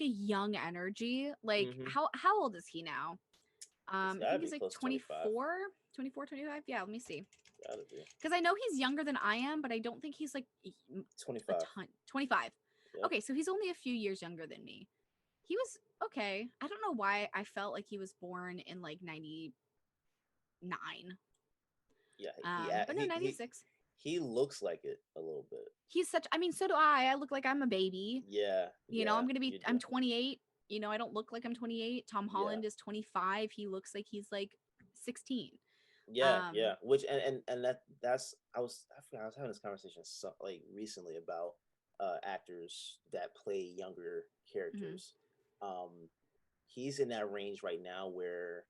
young energy. Like how old is he now? I think he's like 24, 25. Yeah, let me see. Because I know he's younger than I am, but I don't think he's like 25. 25. Yep. Okay, so he's only a few years younger than me. He was okay. I don't know why I felt like he was born in like 99. Yeah, but no, 96. He looks like it a little bit. He's such, I mean, so do I. I look like I'm a baby. Yeah. You know, I'm 28. You know, I don't look like I'm 28. Tom Holland is 25. He looks like he's like 16. Yeah. Which and that's I was having this conversation like recently about actors that play younger characters. He's in that range right now where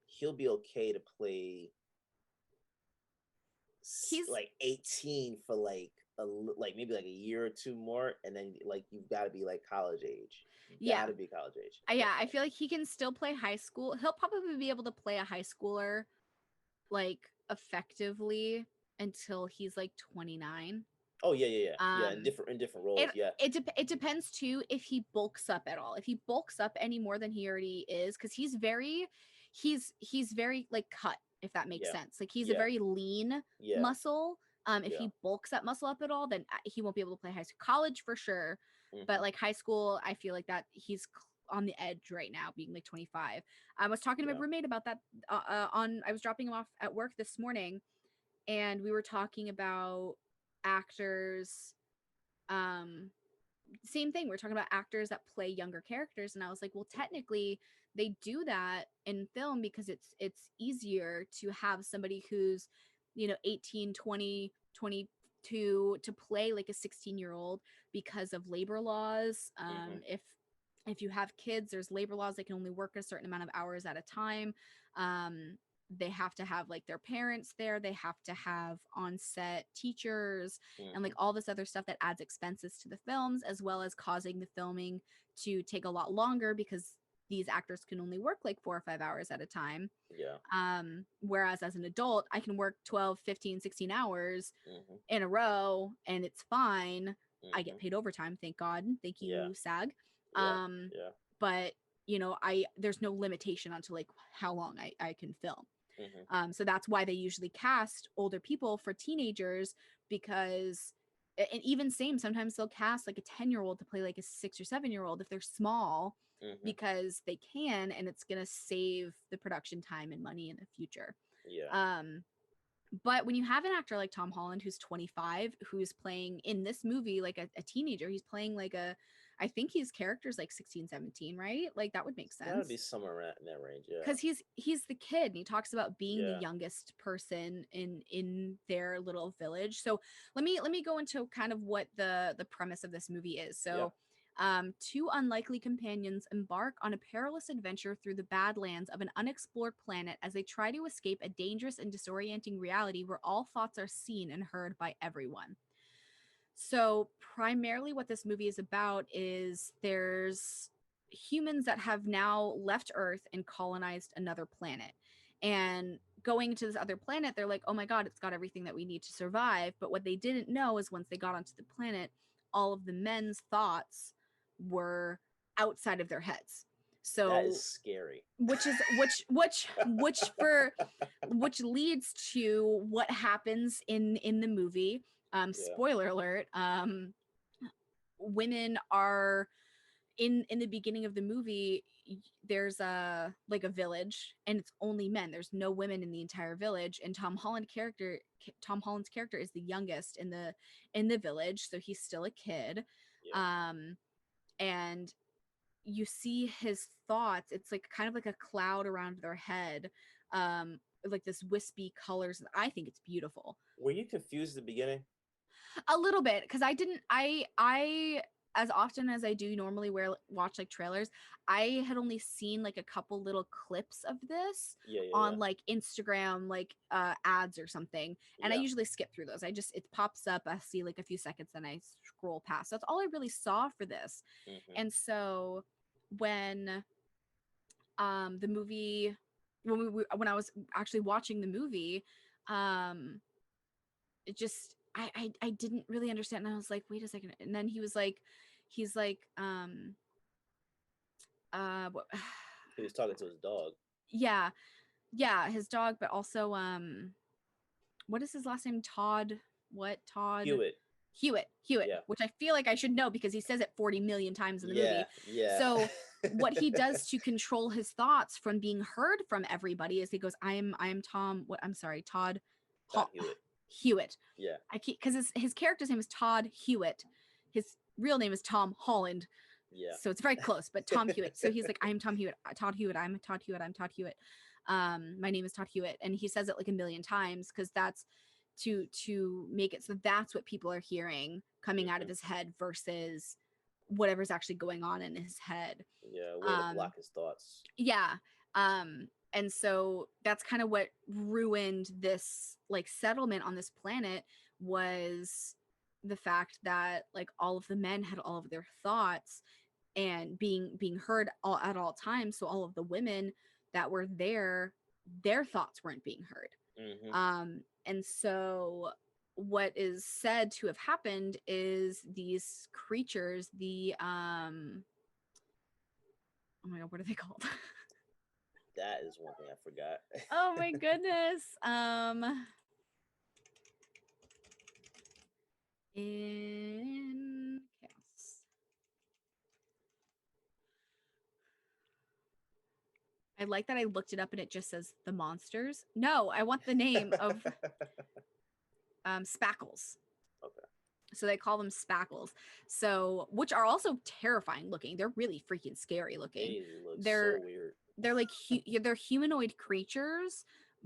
he'll be okay to play he's like 18 for like maybe like a year or two more, and then like you've got to be like college age. Gotta be college age. I feel like he can still play high school. He'll probably be able to play a high schooler like effectively until he's like 29. Oh yeah, in different roles. It depends too if he bulks up at all. If he bulks up any more than he already is, because he's very like cut, if that makes sense. Like he's a very lean muscle. If he bulks that muscle up at all, then he won't be able to play high school. College for sure, but like high school, I feel like that he's on the edge right now, being like 25. I was talking to my roommate about that. I was dropping him off at work this morning, and we were talking about actors. Same thing. We're talking about actors that play younger characters, and I was like, well, technically they do that in film because it's easier to have somebody who's 18, 20, 22 to play like a 16-year-old because of labor laws. If you have kids, there's labor laws. They can only work a certain amount of hours at a time. They have to have like their parents there. They have to have on-set teachers and like all this other stuff that adds expenses to the films, as well as causing the filming to take a lot longer because these actors can only work like 4 or 5 hours at a time. Whereas as an adult, I can work 12, 15, 16 hours in a row and it's fine. I get paid overtime, thank God. Thank you, SAG. But there's no limitation onto like how long I can film. So that's why they usually cast older people for teenagers, because, and even sometimes they'll cast like a 10-year-old to play like a 6 or 7-year-old if they're small, because they can, and it's going to save the production time and money in the future. But when you have an actor like Tom Holland, who's 25, who's playing in this movie like a teenager, he's playing like I think his character's like 16, 17, right? Like that would make sense. That would be somewhere in that range, yeah. Because he's the kid, and he talks about being the youngest person in their little village. So let me go into kind of what the premise of this movie is. So two unlikely companions embark on a perilous adventure through the badlands of an unexplored planet as they try to escape a dangerous and disorienting reality where all thoughts are seen and heard by everyone. So primarily what this movie is about is there's humans that have now left Earth and colonized another planet. And going to this other planet, they're like, oh my God, it's got everything that we need to survive. But what they didn't know is once they got onto the planet, all of the men's thoughts were outside of their heads. So that is scary. Which leads to what happens in the movie. Spoiler alert. Women are in the beginning of the movie, there's a like a village and it's only men. There's no women in the entire village, and Tom Holland's character is the youngest in the village, so he's still a kid. Yeah. And you see his thoughts. It's like kind of like a cloud around their head, like this wispy colors. I think it's beautiful. Were you confused at the beginning? A little bit, because I as often as I do normally watch like trailers, I had only seen like a couple little clips of this on like Instagram, like ads or something, and I usually skip through those. It pops up, I see like a few seconds, and I scroll past. That's all I really saw for this. And so when the movie, when I was actually watching the movie, it just I didn't really understand, and I was like, wait a second. And then he's like what, he was talking to his dog. yeah, his dog, but also what is his last name? Todd Hewitt, yeah. Which I feel like I should know because he says it 40 million times in the movie. So what he does to control his thoughts from being heard from everybody is he goes, I am Todd Hewitt. Yeah. I keep, because his character's name is Todd Hewitt. His real name is Tom Holland. Yeah. So it's very close, but Tom Hewitt. So he's like, I'm Tom Hewitt. Todd Hewitt. I'm Todd Hewitt. I'm Todd Hewitt. My name is Todd Hewitt. And he says it like a million times because that's to make it so that's what people are hearing coming out of his head versus whatever's actually going on in his head. Yeah, way to block his thoughts. Yeah. And so that's kind of what ruined this like settlement on this planet, was the fact that like all of the men had all of their thoughts and being heard at all times. So all of the women that were there, their thoughts weren't being heard. And so what is said to have happened is these creatures, the oh my god, what are they called? That is one thing I forgot. Oh my goodness. In chaos. I like that I looked it up and it just says the monsters. No, I want the name of spackles. Okay. So they call them spackles. So, which are also terrifying looking. They're really freaking scary looking. They're so weird. They're like they're humanoid creatures,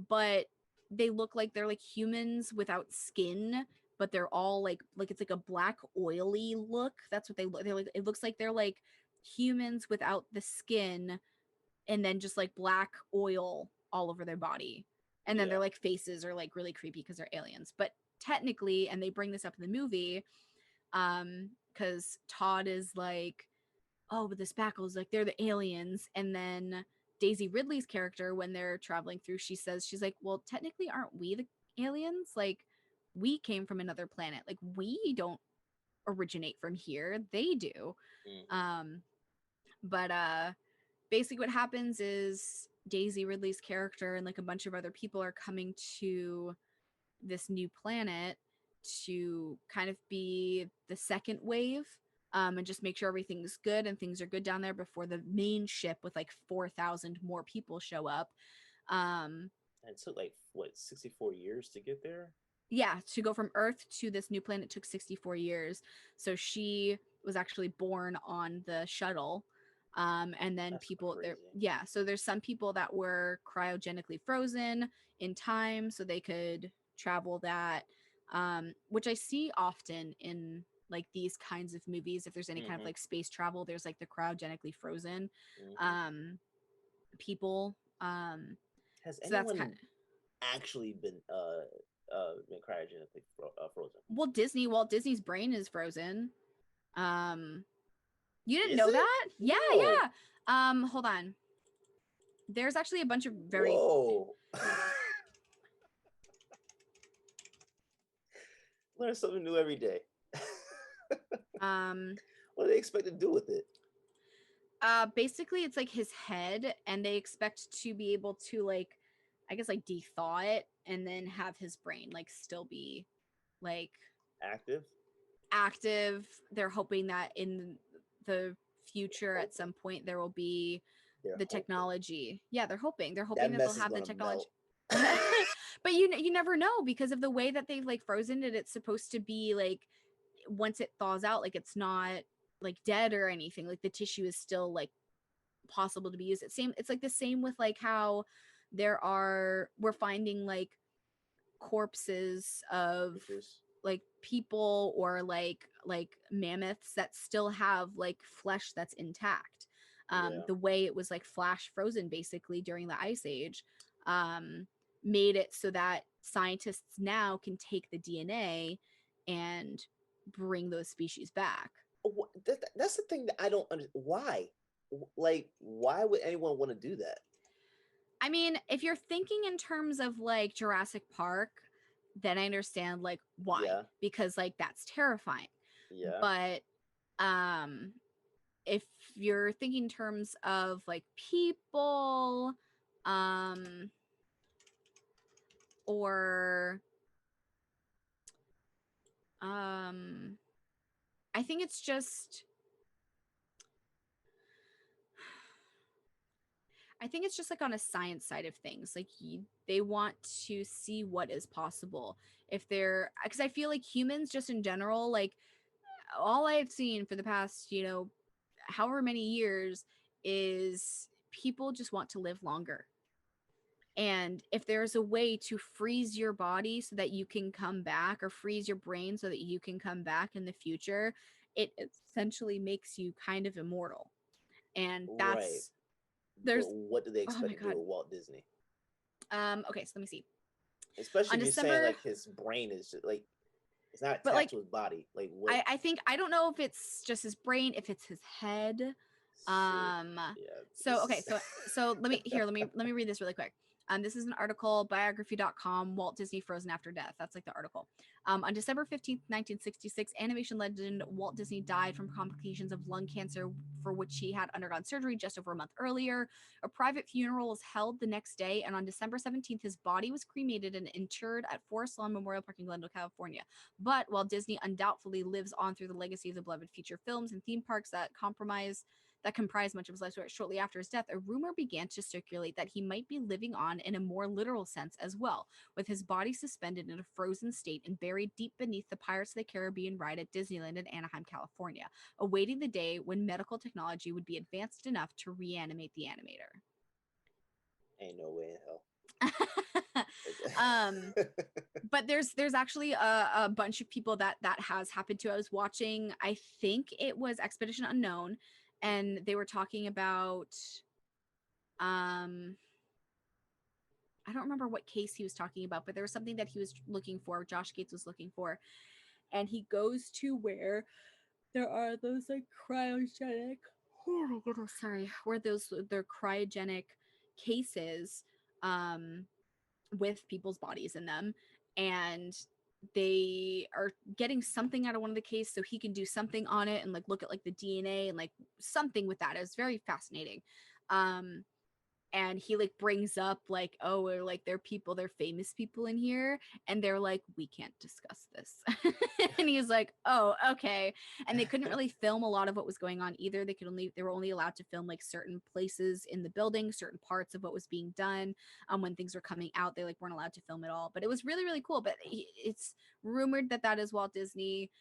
but they look like they're like humans without skin, but they're all like it's like a black oily look. That's what they look. They're like, it looks like they're like humans without the skin, and then just like black oil all over their body. And then their like faces are like really creepy because they're aliens. But technically, and they bring this up in the movie, because Todd is like, oh, but the spackles, like they're the aliens. And then Daisy Ridley's character, when they're traveling through, she's like, well, technically aren't we the aliens? Like, we came from another planet. Like, we don't originate from here. They do. But basically what happens is Daisy Ridley's character and like a bunch of other people are coming to this new planet to kind of be the second wave, and just make sure everything's good and things are good down there before the main ship with like 4,000 more people show up. And it took like what, 64 years to get there? Yeah, to go from Earth to this new planet took 64 years. So she was actually born on the shuttle. And then that's people there. Yeah. So there's some people that were cryogenically frozen in time so they could travel that, which I see often in like these kinds of movies. If there's any kind of like space travel, there's like the cryogenically frozen people. Has so anyone actually been cryogenically frozen? Well, Walt Disney's brain is frozen. You didn't Is know it? that? Yeah, No. yeah. Hold on. There's actually a bunch of very Whoa. Learn something new every day. What do they expect to do with it? Basically it's like his head, and they expect to be able to like, I guess like de-thaw it and then have his brain like still be like active. They're hoping that in the future at some point there will be the technology. Yeah, they're hoping that that they'll have the technology. But you never know, because of the way that they've like frozen it. It's supposed to be like, once it thaws out, like it's not like dead or anything, like the tissue is still like possible to be used. It's like the same with like how we're finding like corpses of like people or like mammoths that still have like flesh that's intact. The way it was like flash frozen basically during the ice age made it so that scientists now can take the DNA and bring those species back. That's the thing that I don't understand. Why? Like, why would anyone want to do that? I mean, if you're thinking in terms of like Jurassic Park, then I understand like why, because like that's terrifying. But if you're thinking in terms of like people or I think it's just like on a science side of things, like they want to see what is possible. If they're, because I feel like humans just in general, like all I've seen for the past, however many years, is people just want to live longer. And if there's a way to freeze your body so that you can come back, or freeze your brain so that you can come back in the future, it essentially makes you kind of immortal. And that's but what do they expect to do with Walt Disney? Okay, so let me see. Especially if you're saying like his brain is just like, it's not attached to his body. Like what? I don't know if it's just his brain, if it's his head. So okay, so let me read this really quick. This is an article, biography.com, Walt Disney Frozen After Death. That's like the article. On December 15th, 1966, animation legend Walt Disney died from complications of lung cancer, for which he had undergone surgery just over a month earlier. A private funeral was held the next day, and on December 17th, his body was cremated and interred at Forest Lawn Memorial Park in Glendale, California. But while Disney undoubtedly lives on through the legacy of the beloved feature films and theme parks that comprised much of his life shortly after his death, a rumor began to circulate that he might be living on in a more literal sense as well, with his body suspended in a frozen state and buried deep beneath the Pirates of the Caribbean ride at Disneyland in Anaheim, California, awaiting the day when medical technology would be advanced enough to reanimate the animator. Ain't no way in hell. But there's actually a bunch of people that has happened to. I was watching, I think it was Expedition Unknown, and they were talking about I don't remember what case he was talking about, but there was something that he was looking for, Josh Gates was looking for, and he goes to where there are those like cryogenic, oh my goodness, sorry, where they're cryogenic cases with people's bodies in them, and they are getting something out of one of the cases so he can do something on it and like look at like the DNA and like something with that. It's very fascinating. And he like brings up like, oh, or like they're famous people in here, and they're like, we can't discuss this. And he's like, oh, okay. And they couldn't really film a lot of what was going on either. They were only allowed to film like certain places in the building, certain parts of what was being done. When things were coming out, they like weren't allowed to film it all, but it was really, really cool. But it's rumored that is Walt Disney.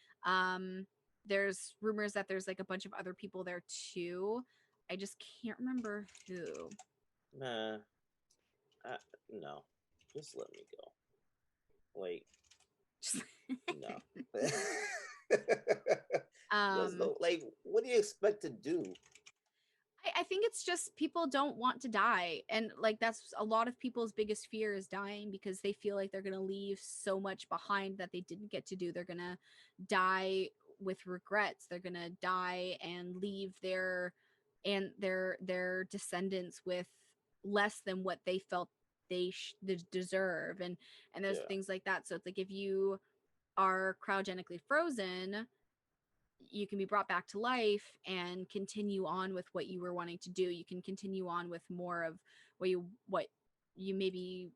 There's rumors that there's like a bunch of other people there too. I just can't remember who. Nah, no, just let me go. Like, no. Like, what do you expect to do? I think it's just people don't want to die, and like that's a lot of people's biggest fear is dying, because they feel like they're gonna leave so much behind that they didn't get to do. They're gonna die with regrets. They're gonna die and leave their descendants with less than what they felt they deserve, and there's things like that. So it's like if you are cryogenically frozen, you can be brought back to life and continue on with what you were wanting to do. You can continue on with more of what you maybe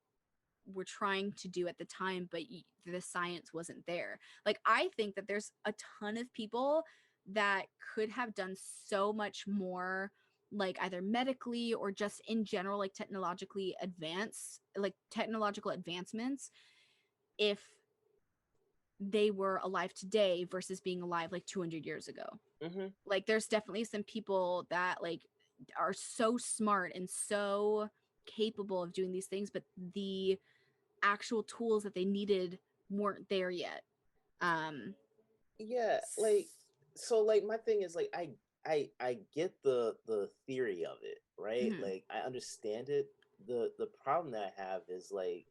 were trying to do at the time, but the science wasn't there. Like, I think that there's a ton of people that could have done so much more like either medically or just in general, like technological advancements, if they were alive today versus being alive like 200 years ago. Like there's definitely some people that like are so smart and so capable of doing these things, but the actual tools that they needed weren't there yet. Yeah, like so like my thing is like I get the theory of it, right? Mhm. Like I understand it. The problem that I have is like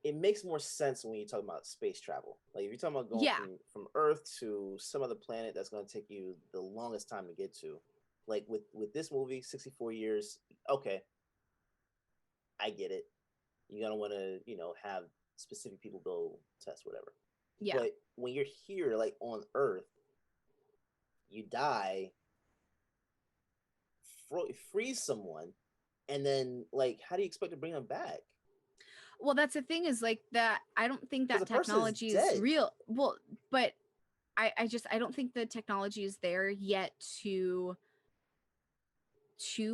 it makes more sense when you talk about space travel. Like if you're talking about going Yeah. from Earth to some other planet that's going to take you the longest time to get to. Like with this movie, 64 years, okay, I get it. You're gonna want to, have specific people go test whatever. Yeah. But when you're here, like on Earth, you die, freeze someone, and then like, how do you expect to bring them back? Well, that's the thing is like that. I don't think Because that the person is technology is dead. real. Well, but I don't think the technology is there yet to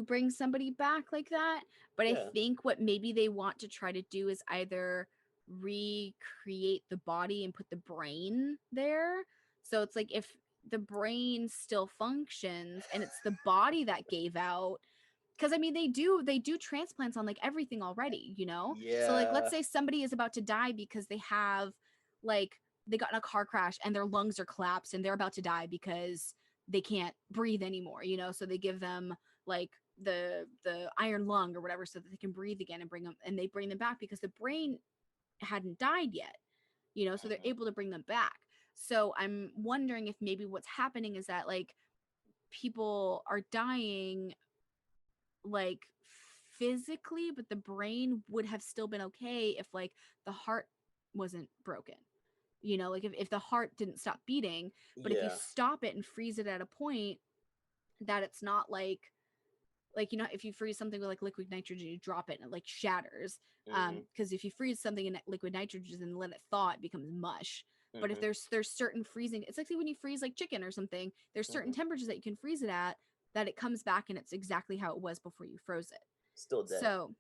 bring somebody back like that. But I Yeah. think what maybe they want to try to do is either recreate the body and put the brain there. So it's like if the brain still functions and it's the body that gave out, because I mean they do transplants on like everything already, you know? So like let's Yeah. say somebody is about to die because they have like they got in a car crash and their lungs are collapsed and they're about to die because they can't breathe anymore, you know? So they give them like the iron lung or whatever so that they can breathe again and they bring them back because the brain hadn't died yet, you know? So they're able to bring them back. So I'm wondering if maybe what's happening is that like people are dying like physically, but the brain would have still been okay if like the heart wasn't broken, you know, like if the heart didn't stop beating. But if you Yeah. stop it and freeze it at a point that it's not like you know, if you freeze something with like liquid nitrogen, you drop it and it like shatters. Because if you freeze something in liquid nitrogen and let it thaw, it becomes mush. But if there's certain freezing, it's like when you freeze like chicken or something, there's certain temperatures that you can freeze it at that it comes back and it's exactly how it was before you froze it. Still dead. So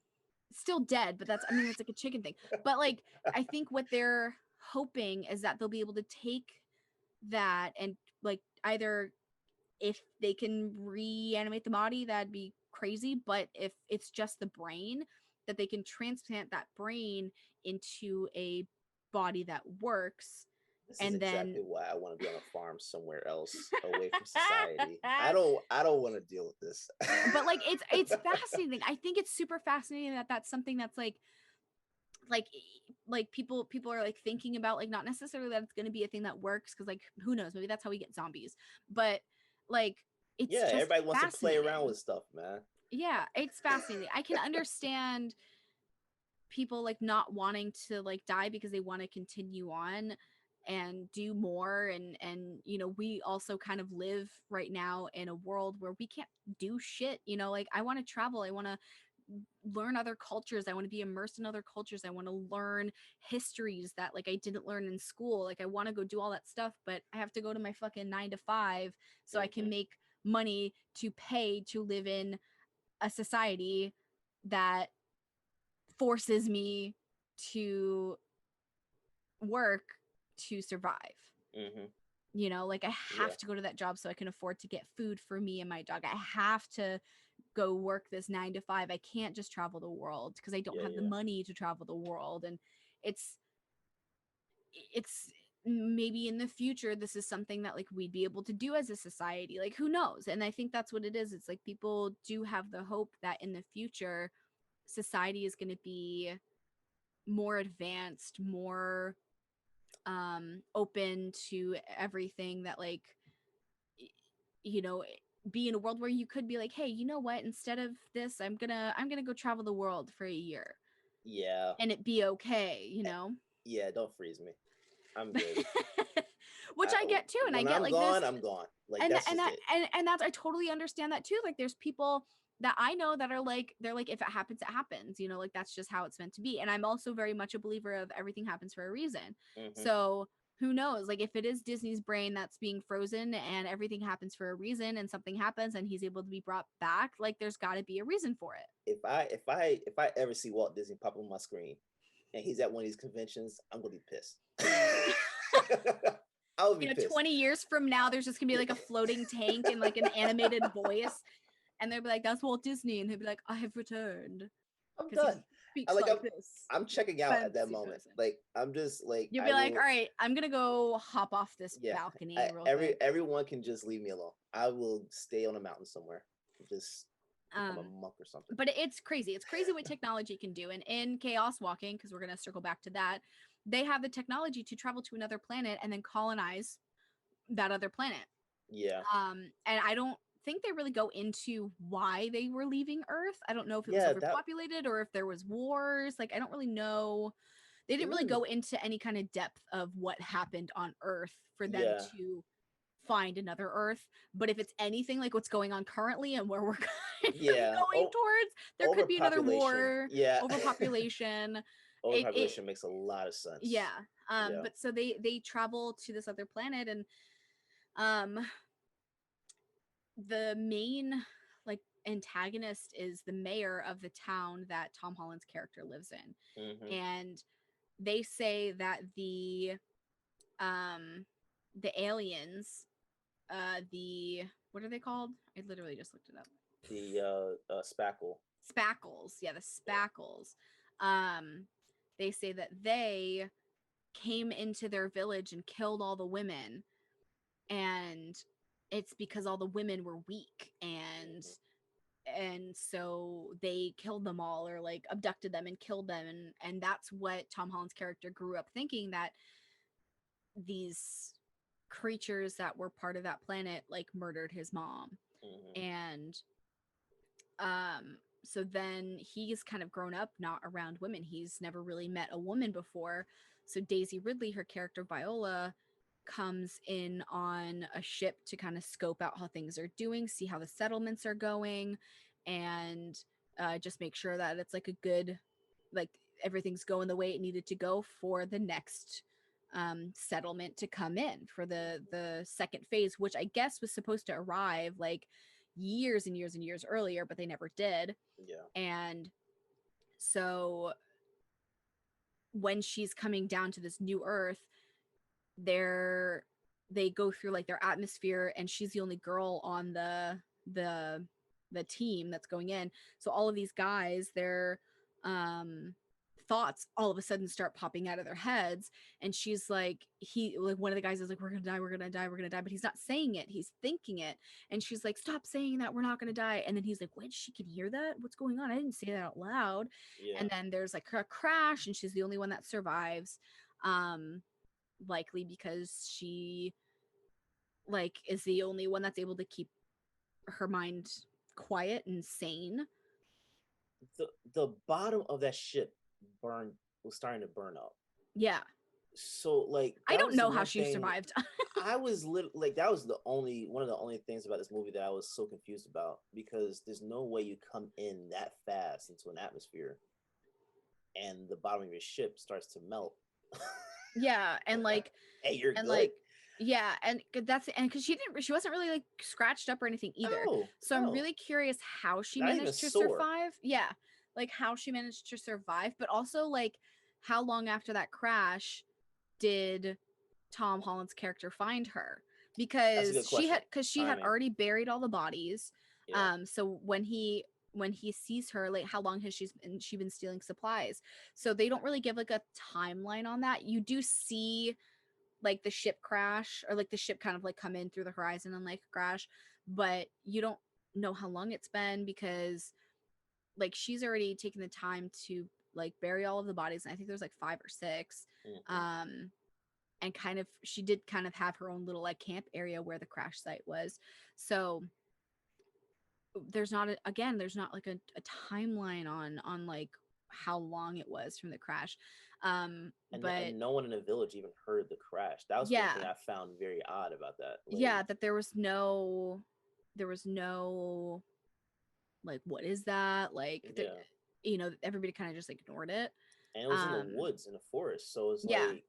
still dead, but that's, I mean, that's like a chicken thing. But like, I think what they're hoping is that they'll be able to take that and like either if they can reanimate the body, that'd be crazy. But if it's just the brain, that they can transplant that brain into a body that works. This is And then exactly why I want to be on a farm somewhere else away from society. I don't want to deal with this. but like it's fascinating. I think it's super fascinating that that's something that's like people are like thinking about, like not necessarily that it's going to be a thing that works because like who knows, maybe that's how we get zombies, but like it's Yeah, just everybody wants to play around fascinating. with stuff, man. Yeah, it's fascinating. I can understand people like not wanting to like die because they want to continue on and do more, and you know, we also kind of live right now in a world where we can't do shit, you know, like I want to travel, I want to learn other cultures, I want to be immersed in other cultures, I want to learn histories that like I didn't learn in school, like I want to go do all that stuff, but I have to go to my fucking 9 to 5 so I can make money to pay to live in a society that forces me to work to survive. You know, like I have to go to that job so I can afford to get food for me and my dog. I have to go work this 9 to 5. I can't just travel the world because I don't have the money to travel the world. And it's maybe in the future this is something that like we'd be able to do as a society, like who knows. And I think that's what it is. It's like people do have the hope that in the future society is going to be more advanced, more open to everything, that like you know, be in a world where you could be like, hey, you know what, instead of this, I'm gonna go travel the world for a year, Yeah, and it be okay, you know. yeah, don't freeze me, I'm good. Which I get too, and I When get I'm like gone, this, I'm gone, like and that's and just that it. and that's, I totally understand that too. Like there's people that I know that are like, they're like, if it happens, it happens, you know, like that's just how it's meant to be. And I'm also very much a believer of everything happens for a reason. So who knows? Like if it is Disney's brain that's being frozen and everything happens for a reason and something happens and he's able to be brought back, like there's got to be a reason for it. If I ever see Walt Disney pop on my screen and he's at one of these conventions, I'm gonna be pissed. I would be pissed. 20 years from now, there's just gonna be like a floating tank and like an animated voice, and they'll be like, "That's Walt Disney," and he'll be like, "I have returned." I'm done. This. I'm checking out at that fancy moment. person. Like I'm just like You'll be like, "All right, I'm gonna go hop off this balcony real quick." Everyone can just leave me alone. I will stay on a mountain somewhere, just become a monk or something. But it's crazy. It's crazy what technology can do. And in Chaos Walking, because we're gonna circle back to that, they have the technology to travel to another planet and then colonize that other planet. Yeah. And I don't think they really go into why they were leaving Earth. I don't know if it was overpopulated or if there was wars. Like I don't really know. They didn't really go into any kind of depth of what happened on Earth for them to find another Earth. But if it's anything like what's going on currently and where we're going towards, there could be another war. Overpopulation. Overpopulation makes a lot of sense. Yeah. But so they travel to this other planet, and the main like antagonist is the mayor of the town that Tom Holland's character lives in. Mm-hmm. And they say that the aliens, what are they called? I literally just looked it up. The spackles. Yeah, the spackles. They say that they came into their village and killed all the women, and it's because all the women were weak, and so they killed them all, or like abducted them and killed them, and that's what Tom Holland's character grew up thinking, that these creatures that were part of that planet like murdered his mom. Mm-hmm. And so then he's kind of grown up not around women. He's never really met a woman before. So Daisy Ridley, her character Viola, comes in on a ship to kind of scope out how things are doing, see how the settlements are going, and just make sure that it's like a good, like everything's going the way it needed to go for the next settlement to come in for the second phase, which I guess was supposed to arrive like years and years and years earlier, but they never did. Yeah. And so when she's coming down to this new Earth, they go through like their atmosphere, and she's the only girl on the team that's going in. So all of these guys, their thoughts all of a sudden start popping out of their heads, and she's like, one of the guys is like, we're gonna die, but he's not saying it, he's thinking it. And she's like, stop saying that, we're not gonna die. And then he's like, wait, she can hear that? What's going on? I didn't say that out loud. And then there's like a crash, and she's the only one that survives, likely because she like is the only one that's able to keep her mind quiet and sane. The bottom of that ship was starting to burn up. Yeah. So like I don't know how she survived. I was like, that was one of the only things about this movie that I was so confused about, because there's no way you come in that fast into an atmosphere and the bottom of your ship starts to melt. Yeah, and like, hey, you're and good. like, yeah, and because she wasn't really like scratched up or anything either. So I'm really curious how she managed to survive. Yeah, like how she managed to survive, but also like how long after that crash did Tom Holland's character find her? Because she had already buried all the bodies. Yeah. So when he sees her, like how long has she been stealing supplies? So they don't really give like a timeline on that. You do see like the ship crash, or like the ship kind of like come in through the horizon and like crash, but you don't know how long it's been, because like she's already taken the time to like bury all of the bodies, and I think there's like 5 or 6. Mm-hmm. And kind of she did kind of have her own little like camp area where the crash site was. So there's not like a timeline on like how long it was from the crash. And no one in the village even heard the crash. That was one thing I found very odd about that. Like, that there was no like, what is that? Like, everybody kind of just ignored it. And it was in the woods, in the forest. So it's like,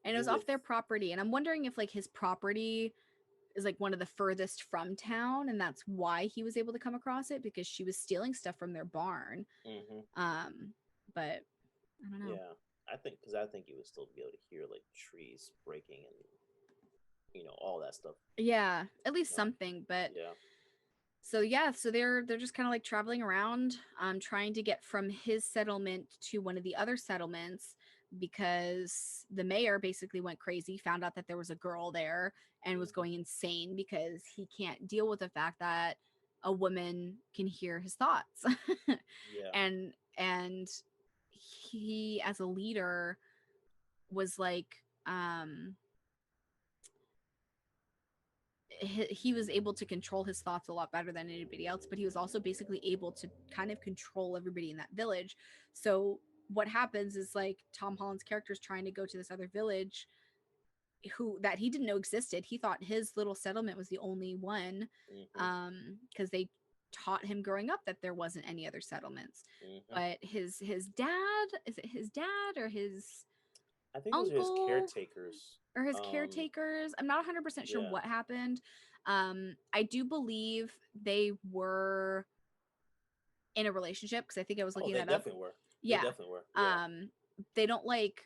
And it was off their property. And I'm wondering if like his property is like one of the furthest from town, and that's why he was able to come across it, because she was stealing stuff from their barn. But I don't know. Yeah, I think you would still be able to hear like trees breaking and all that stuff. Yeah, at least something. But so they're just kind of like traveling around, trying to get from his settlement to one of the other settlements, because the mayor basically went crazy, found out that there was a girl there, and was going insane because he can't deal with the fact that a woman can hear his thoughts. And he, as a leader, was like he was able to control his thoughts a lot better than anybody else, but he was also basically able to kind of control everybody in that village. So what happens is like Tom Holland's character is trying to go to this other village that he didn't know existed. He thought his little settlement was the only one, because they taught him growing up that there wasn't any other settlements. But his dad, is it his dad or his I think uncle, those are his caretakers. Or his caretakers. I'm not 100% sure what happened. I do believe they were in a relationship, because I think I was looking that up. Yeah, they definitely were. Yeah. They don't like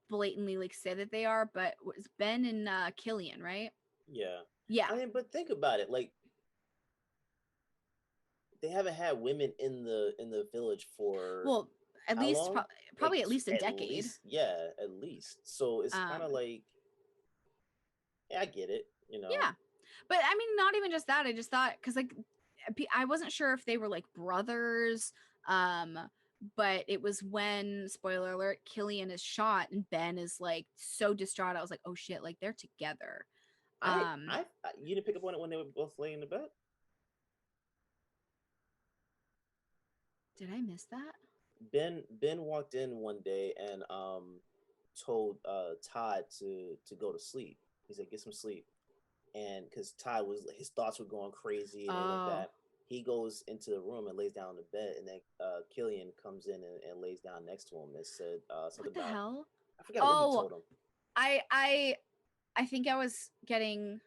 blatantly like say that they are, but it's Ben and Killian, right? Yeah. I mean, but think about it, like they haven't had women in the village for at least probably like, at least a decade. At least. So it's kind of like, I get it, Yeah, but I mean, not even just that. I just thought, because like I wasn't sure if they were like brothers, but it was when, spoiler alert, Killian is shot and Ben is like so distraught. I was like, oh shit, like they're together. You didn't pick up on it when they were both laying in the bed? Did I miss that? Ben walked in one day and told Todd to go to sleep. He said, get some sleep. And because Todd his thoughts were going crazy and everything like that. He goes into the room and lays down on the bed, and then Killian comes in and lays down next to him and said something about... What the hell? I forgot what he told him. I think I was getting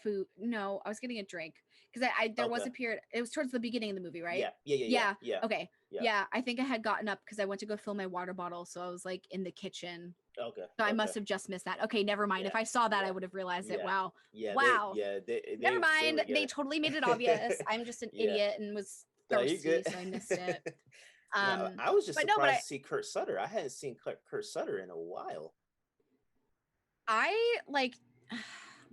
food. No, I was getting a drink, because there was a period. It was towards the beginning of the movie, right? Yeah. Okay. Yeah, I think I had gotten up because I went to go fill my water bottle, so I was like in the kitchen. Okay. So I must have just missed that. Okay, never mind. If I saw that, I would have realized it. Wow. Yeah. Wow. They never mind. They totally made it obvious. I'm just an idiot and was thirsty, so I missed it. I was just surprised to see Kurt Sutter. I hadn't seen Kurt Sutter in a while. I like...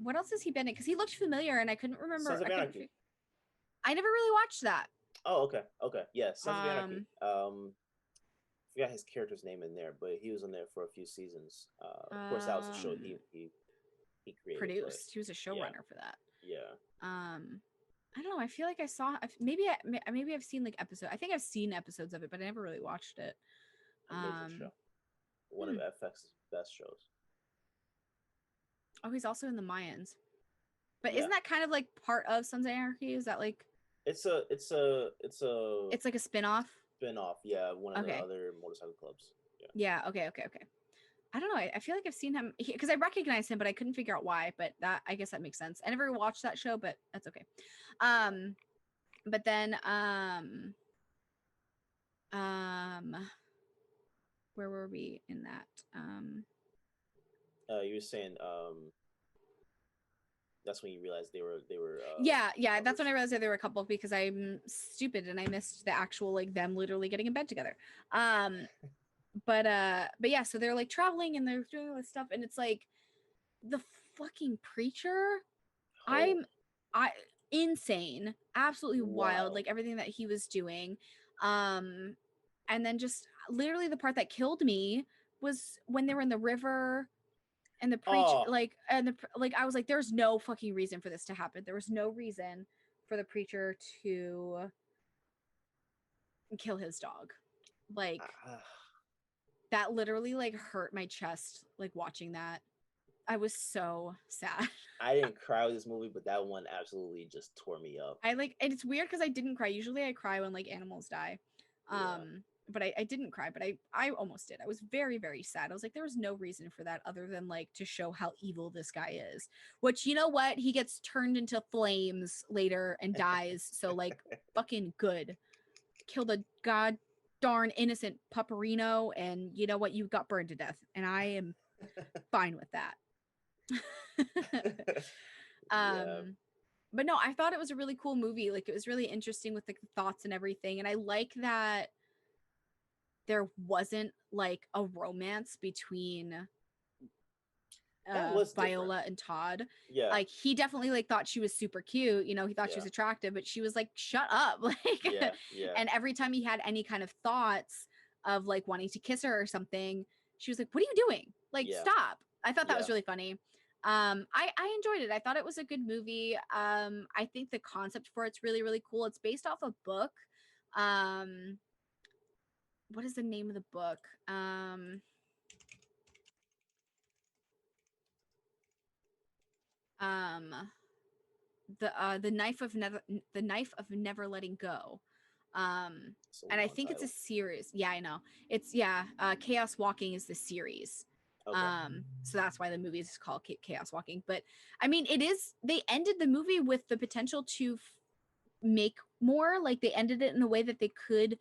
What else has he been in? Because he looked familiar and I couldn't remember. I never really watched that. Oh, okay. Yeah, Sons of Anarchy. Forgot his character's name in there, but he was in there for a few seasons. Of course, that was a show he created. Produced. He was a showrunner for that. Yeah. I don't know. I feel like I saw... Maybe I've seen like episodes. I think I've seen episodes of it, but I never really watched it. Amazing show. One of FX's best shows. Oh, he's also in the Mayans. But isn't that kind of like part of Sons of Anarchy? Is that like... It's like a spin-off? Yeah. One of the other motorcycle clubs. Yeah. Okay. I don't know. I feel like I've seen him, because I recognize him, but I couldn't figure out why. But I guess that makes sense. I never watched that show, but that's okay. But then where were we in that? You were saying that's when you realized they were yeah, that's when I realized that there were a couple, because I'm stupid and I missed the actual like them literally getting in bed together. But yeah, so they're like traveling and they're doing all this stuff, and it's like the fucking preacher. Insane, absolutely wild, like everything that he was doing. And then just literally the part that killed me was when they were in the river. And the preacher, I was like, there's no fucking reason for this to happen. There was no reason for the preacher to kill his dog. Like, that literally like hurt my chest, like watching that. I was so sad. I didn't cry with this movie, but that one absolutely just tore me up. And it's weird because I didn't cry. Usually I cry when like animals die. but I didn't cry, but I almost did. I was very, very sad. I was like, there was no reason for that other than like to show how evil this guy is, which, you know what? He gets turned into flames later and dies. So like fucking good. Kill the god darn innocent Pupperino, and you know what? You got burned to death. And I am fine with that. Yeah. But no, I thought it was a really cool movie. Like it was really interesting with the thoughts and everything. And I like that there wasn't like a romance between That was Viola different. and Todd. Yeah. Like he definitely like thought she was super cute, you know, he thought she Yeah. was attractive, but she was like, shut up. Like Yeah. Yeah. and every time he had any kind of thoughts of like wanting to kiss her or something, she was like, what are you doing? Like Yeah. stop. I thought that was Yeah. really funny. I enjoyed it. I thought it was a good movie. I think the concept for it's really, really cool. It's based off a book. What is the name of the book? The knife of never letting go. It's a And I long think it's a title. series. Yeah, I know. It's Chaos Walking is the series. Okay. So that's why the movie is called Chaos Walking. But I mean, it is, they ended the movie with the potential to make more. Like they ended it in a way that they could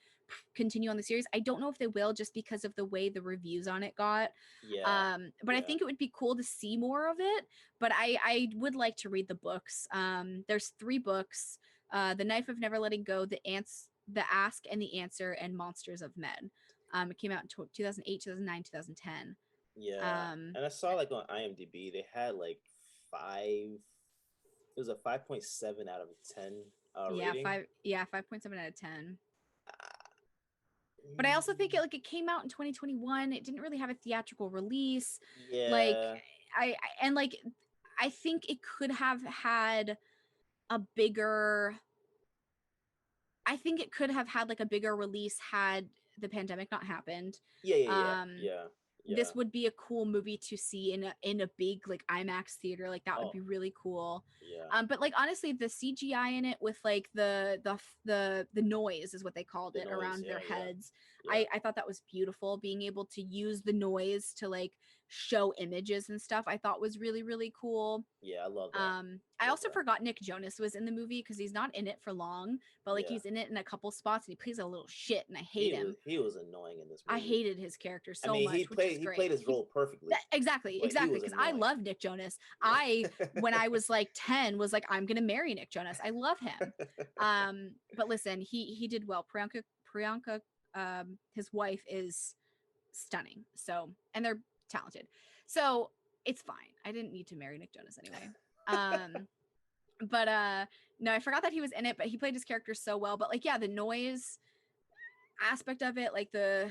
continue on the series. I don't know if they will, just because of the way the reviews on it got. Yeah. But I Yeah. think it would be cool to see more of it. But I would like to read the books. There's 3 books: The Knife of Never Letting Go, The Ask and the Answer, and Monsters of Men. It came out in 2008, 2009, 2010. Yeah. And I saw like on IMDb they had like 5. It was a 5.7 out of 10 Yeah, rating. 5.7 out of 10. But I also think it came out in 2021. It didn't really have a theatrical release. Yeah. Like I think it could have had a bigger I think it could have had like a bigger release had the pandemic not happened. Yeah. This would be a cool movie to see in a big like IMAX theater. Like that would Oh, be really cool. yeah. But like honestly, the CGI in it with like the noise is what they called The it noise, around their yeah. heads. Yeah. I thought that was beautiful. Being able to use the noise to like show images and stuff, I thought was really, really cool. Yeah, I love that. I Love also that. forgot Nick Jonas was in the movie because he's not in it for long, but like Yeah. he's in it in a couple spots and he plays a little shit and I hate him. He was annoying in this I movie. hated his character so I mean, much, which is great. he played his role perfectly. Exactly, but he was because I annoying. love Nick Jonas. When I was like 10 was like, I'm gonna marry Nick Jonas. I love him. But listen, he did well. Priyanka, his wife is stunning. So, and they're talented. So it's fine. I didn't need to marry Nick Jonas anyway. But no, I forgot that he was in it, but he played his character so well. But like, yeah, the noise aspect of it, like the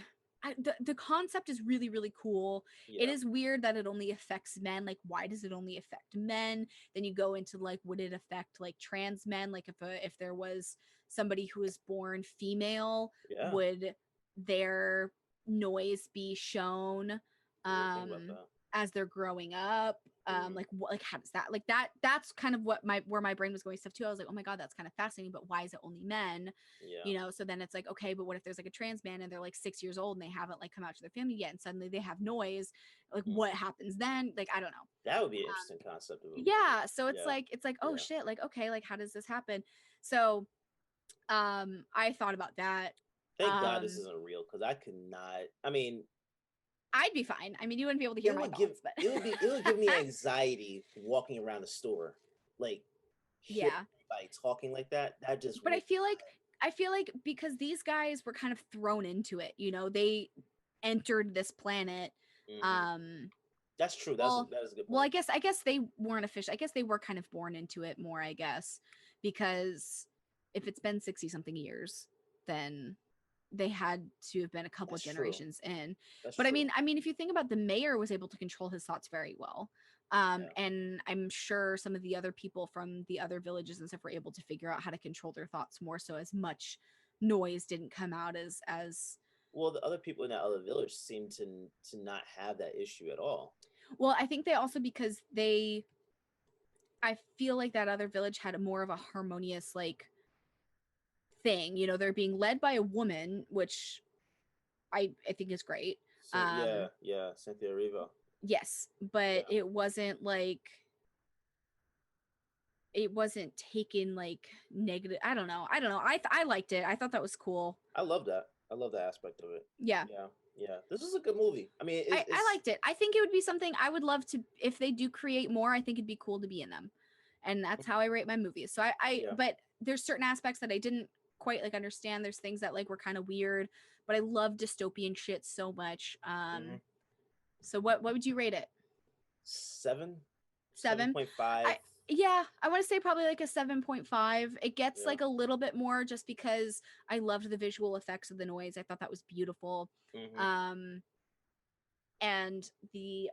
concept is really, really cool. Yeah. It is weird that it only affects men. Like, why does it only affect men? Then you go into like, would it affect like trans men? Like if there was somebody who was born female, Yeah. would their noise be shown as they're growing up? Like how does that, like that's kind of what where my brain was going stuff too. I was like, oh my god, that's kind of fascinating, but why is it only men? Yeah. You know, so then it's like, okay, but what if there's like a trans man and they're like 6 years old and they haven't like come out to their family yet and suddenly they have noise? Like what happens then? Like I don't know. That would be an interesting concept. Yeah, so it's like oh shit, like okay, like how does this happen? So I thought about that. Thank God this isn't real, because I could not. I mean, I'd be fine. I mean, you wouldn't be able to hear my thoughts, but it would give me anxiety walking around the store, like by talking like that. That just. But I feel like because these guys were kind of thrown into it, you know, they entered this planet. That's true. That is a good point. Well, I guess they weren't official. I guess they were kind of born into it more, I guess, because if it's been 60 something years, then they had to have been a couple of generations in. But I mean, if you think about, the mayor was able to control his thoughts very well. And I'm sure some of the other people from the other villages and stuff were able to figure out how to control their thoughts more, so as much noise didn't come out as well. The other people in that other village seem to not have that issue at all. Well, I think they also, because I feel like that other village had a more of a harmonious like thing, you know, they're being led by a woman, which I think is great. So yeah, Cynthia Erivo. Yes, but Yeah. it wasn't taken like negative. I don't know. I liked it. I thought that was cool. I love that. I love that aspect of it. Yeah. Yeah. This is a good movie. I mean, I liked it. I think it would be something I would love to, if they do create more, I think it'd be cool to be in them. And that's how I rate my movies. So but there's certain aspects that I didn't quite like understand. There's things that like were kind of weird, but I love dystopian shit so much. So what would you rate it? 7. 7? 7.5. I want to say probably like a 7.5. It gets like a little bit more just because I loved the visual effects of the noise. I thought that was beautiful. And the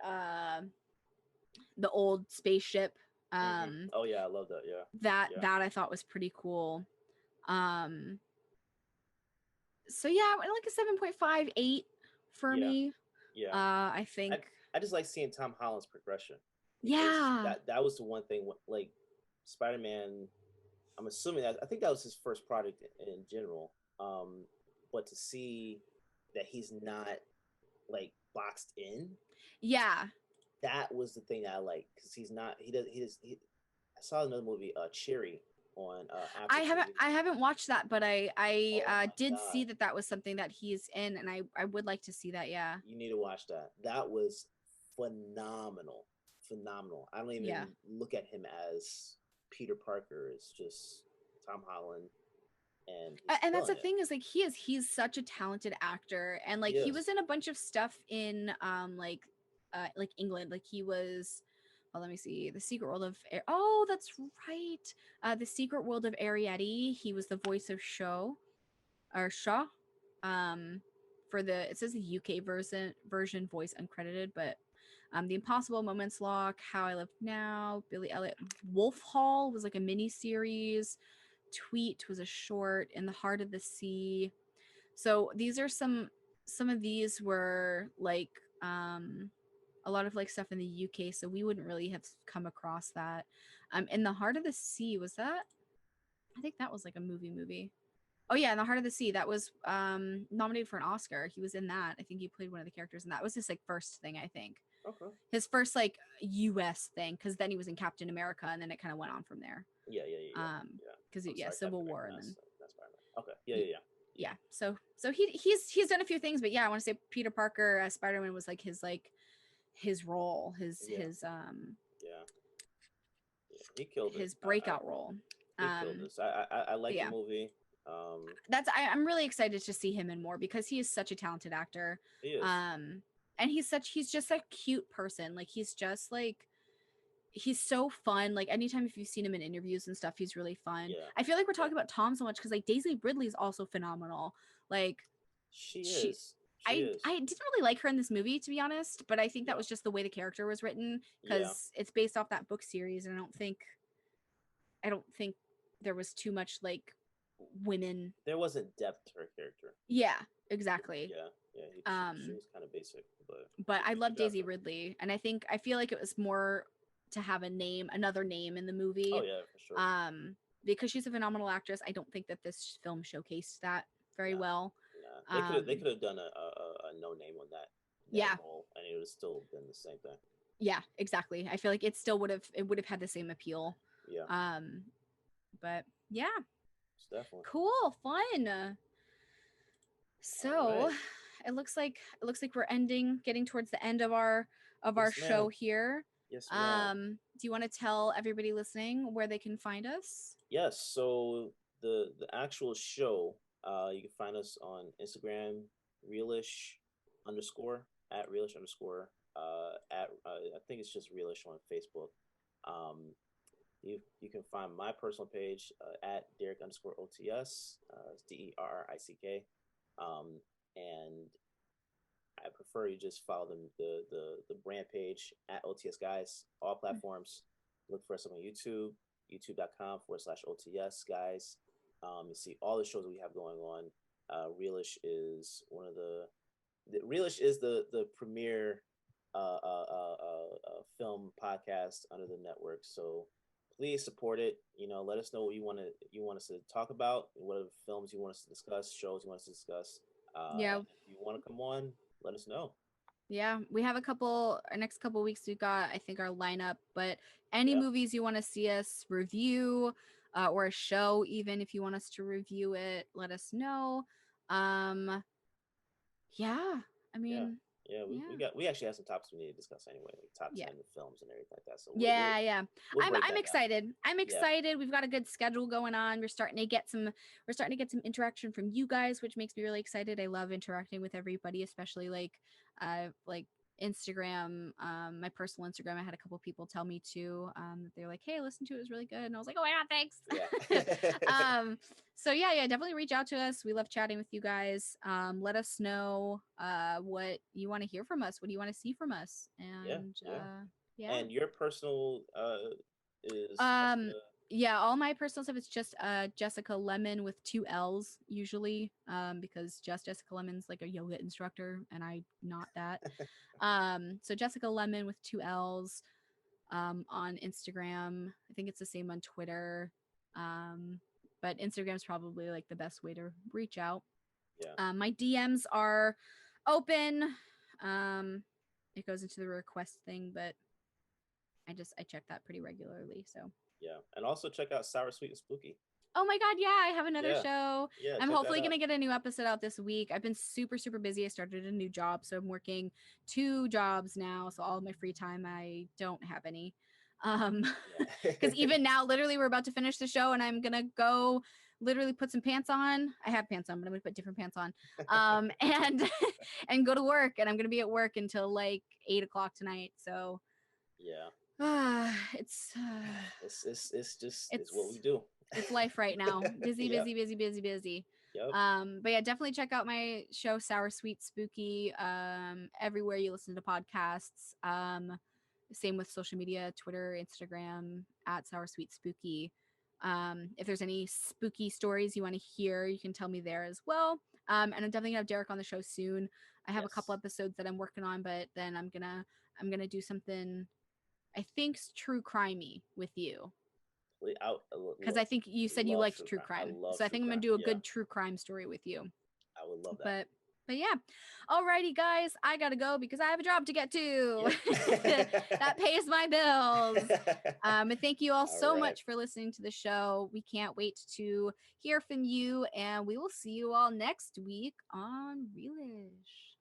old spaceship. Oh yeah, I love that. Yeah. That I thought was pretty cool. So yeah, like a 7.5, 8 for me. Yeah. I think I just like seeing Tom Holland's progression. Yeah. That was the one thing, like Spider-Man. I'm assuming that I think that was his first project in general. But to see that he's not like boxed in. Yeah. That was the thing that I like, because he's not. I saw another movie, Cherry, on Apple TV. I haven't watched that, but I did God. see that was something that he's in, and I would like to see that. Yeah. You need to watch that. That was phenomenal. I don't even look at him as Peter Parker. It's just Tom Holland, and that's the thing is like he's such a talented actor, and like he was in a bunch of stuff in like England. Like he was, well, let me see, The Secret World of that's right, The Secret World of Arrietty. He was the voice of Shaw, for it says the UK version voice uncredited, but The Impossible Moments Lock, How I Live Now, Billy Elliot. Wolf Hall was like a mini series. Tweet was a short. In the Heart of the Sea. So these are some of these were like a lot of like stuff in the UK, so we wouldn't really have come across that. In the Heart of the Sea, was that, I think that was like a movie. Oh yeah, In the Heart of the Sea, that was nominated for an Oscar. He was in that. I think he played one of the characters, and that was his like first thing, I think. Okay. His first like US thing, because then he was in Captain America, and then it kind of went on from there. Because Civil War, and then that's okay. Yeah. So he's done a few things, but yeah, I want to say Peter Parker as Spider-Man was like his role, he killed his breakout role. He killed this. I like the movie. I'm really excited to see him in more, because he is such a talented actor. He is. And he's just a cute person. Like he's so fun. Like anytime if you've seen him in interviews and stuff, he's really fun. Yeah. I feel like we're talking about Tom so much because like Daisy Ridley is also phenomenal. Like she is. I didn't really like her in this movie, to be honest, but I think that was just the way the character was written, because it's based off that book series, and I don't think there was too much like women. There wasn't depth to her character. Yeah, exactly. Yeah. She was kind of basic, but I love Daisy Ridley, and I feel like it was more to have another name in the movie. Oh yeah, for sure. Because she's a phenomenal actress. I don't think that this film showcased that very well. They could have done a no name on that role, and it would have still been the same thing. Yeah, exactly. I feel like it still would have had the same appeal. Yeah. But yeah, it's definitely cool, fun. So it looks like we're getting towards the end of our show here. Yes, ma'am. Do you want to tell everybody listening where they can find us? Yes. So the actual show, you can find us on Instagram, realish_, at realish_, at I think it's just realish on Facebook. You can find my personal page at Derrick_OTS, DERRICK, and I prefer you just follow the brand page at OTS Guys, all platforms. Look for us on YouTube, youtube.com/OTS Guys. You see all the shows that we have going on. Realish is Realish is the premier film podcast under the network. So please support it. Let us know what you want us to talk about, what films you want us to discuss, shows you want us to discuss. Yeah. If you want to come on, let us know. Yeah, we have our next couple weeks we've got, I think, our lineup, but any movies you want to see us review, or a show, even if you want us to review it, let us know. Yeah, I mean, We actually have some topics we need to discuss anyway, like top yeah. 10 films and everything like that. So Yeah. we'll break I'm that excited. down. I'm excited. We've got a good schedule going on. We're starting to get some interaction from you guys, which makes me really excited. I love interacting with everybody, especially like Instagram, my personal Instagram. I had a couple people tell me too, that they're like, hey, listen to it, was really good. And I was like, oh my God, thanks. Yeah. So yeah, definitely reach out to us. We love chatting with you guys. Let us know what you want to hear from us. What do you want to see from us? And yeah. And your personal is yeah, all my personal stuff is just Jessica Lemon with 2 L's usually, because Jessica Lemon's like a yoga instructor and I'm not that. So Jessica Lemon with 2 L's on Instagram. I think it's the same on Twitter. But Instagram's probably like the best way to reach out. Yeah. My DMs are open. It goes into the request thing, but I check that pretty regularly. So yeah, and also check out Sour, Sweet, and Spooky. Oh my God, yeah, I have another show. Yeah, I'm hopefully going to get a new episode out this week. I've been super, super busy. I started a new job, so I'm working 2 jobs now. So all of my free time, I don't have any. Because even now, literally, we're about to finish the show, and I'm going to go literally put some pants on. I have pants on, but I'm going to put different pants on, and and go to work. And I'm going to be at work until like 8 o'clock tonight. So yeah, it's what we do. It's life right now. Busy. Yep. But yeah, definitely check out my show Sour Sweet Spooky everywhere you listen to podcasts. Same with social media, Twitter, Instagram at Sour Sweet Spooky. If there's any spooky stories you want to hear, you can tell me there as well. And I'm definitely gonna have Derrick on the show soon. I have a couple episodes that I'm working on, but then I'm gonna do something I think's true crimey with you. Because I think you said you liked true crime. So I think I'm going to do a good true crime story with you. I would love that. But yeah. Alrighty, guys. I got to go because I have a job to get to. Yep. That pays my bills. And thank you all so much for listening to the show. We can't wait to hear from you. And we will see you all next week on Realish.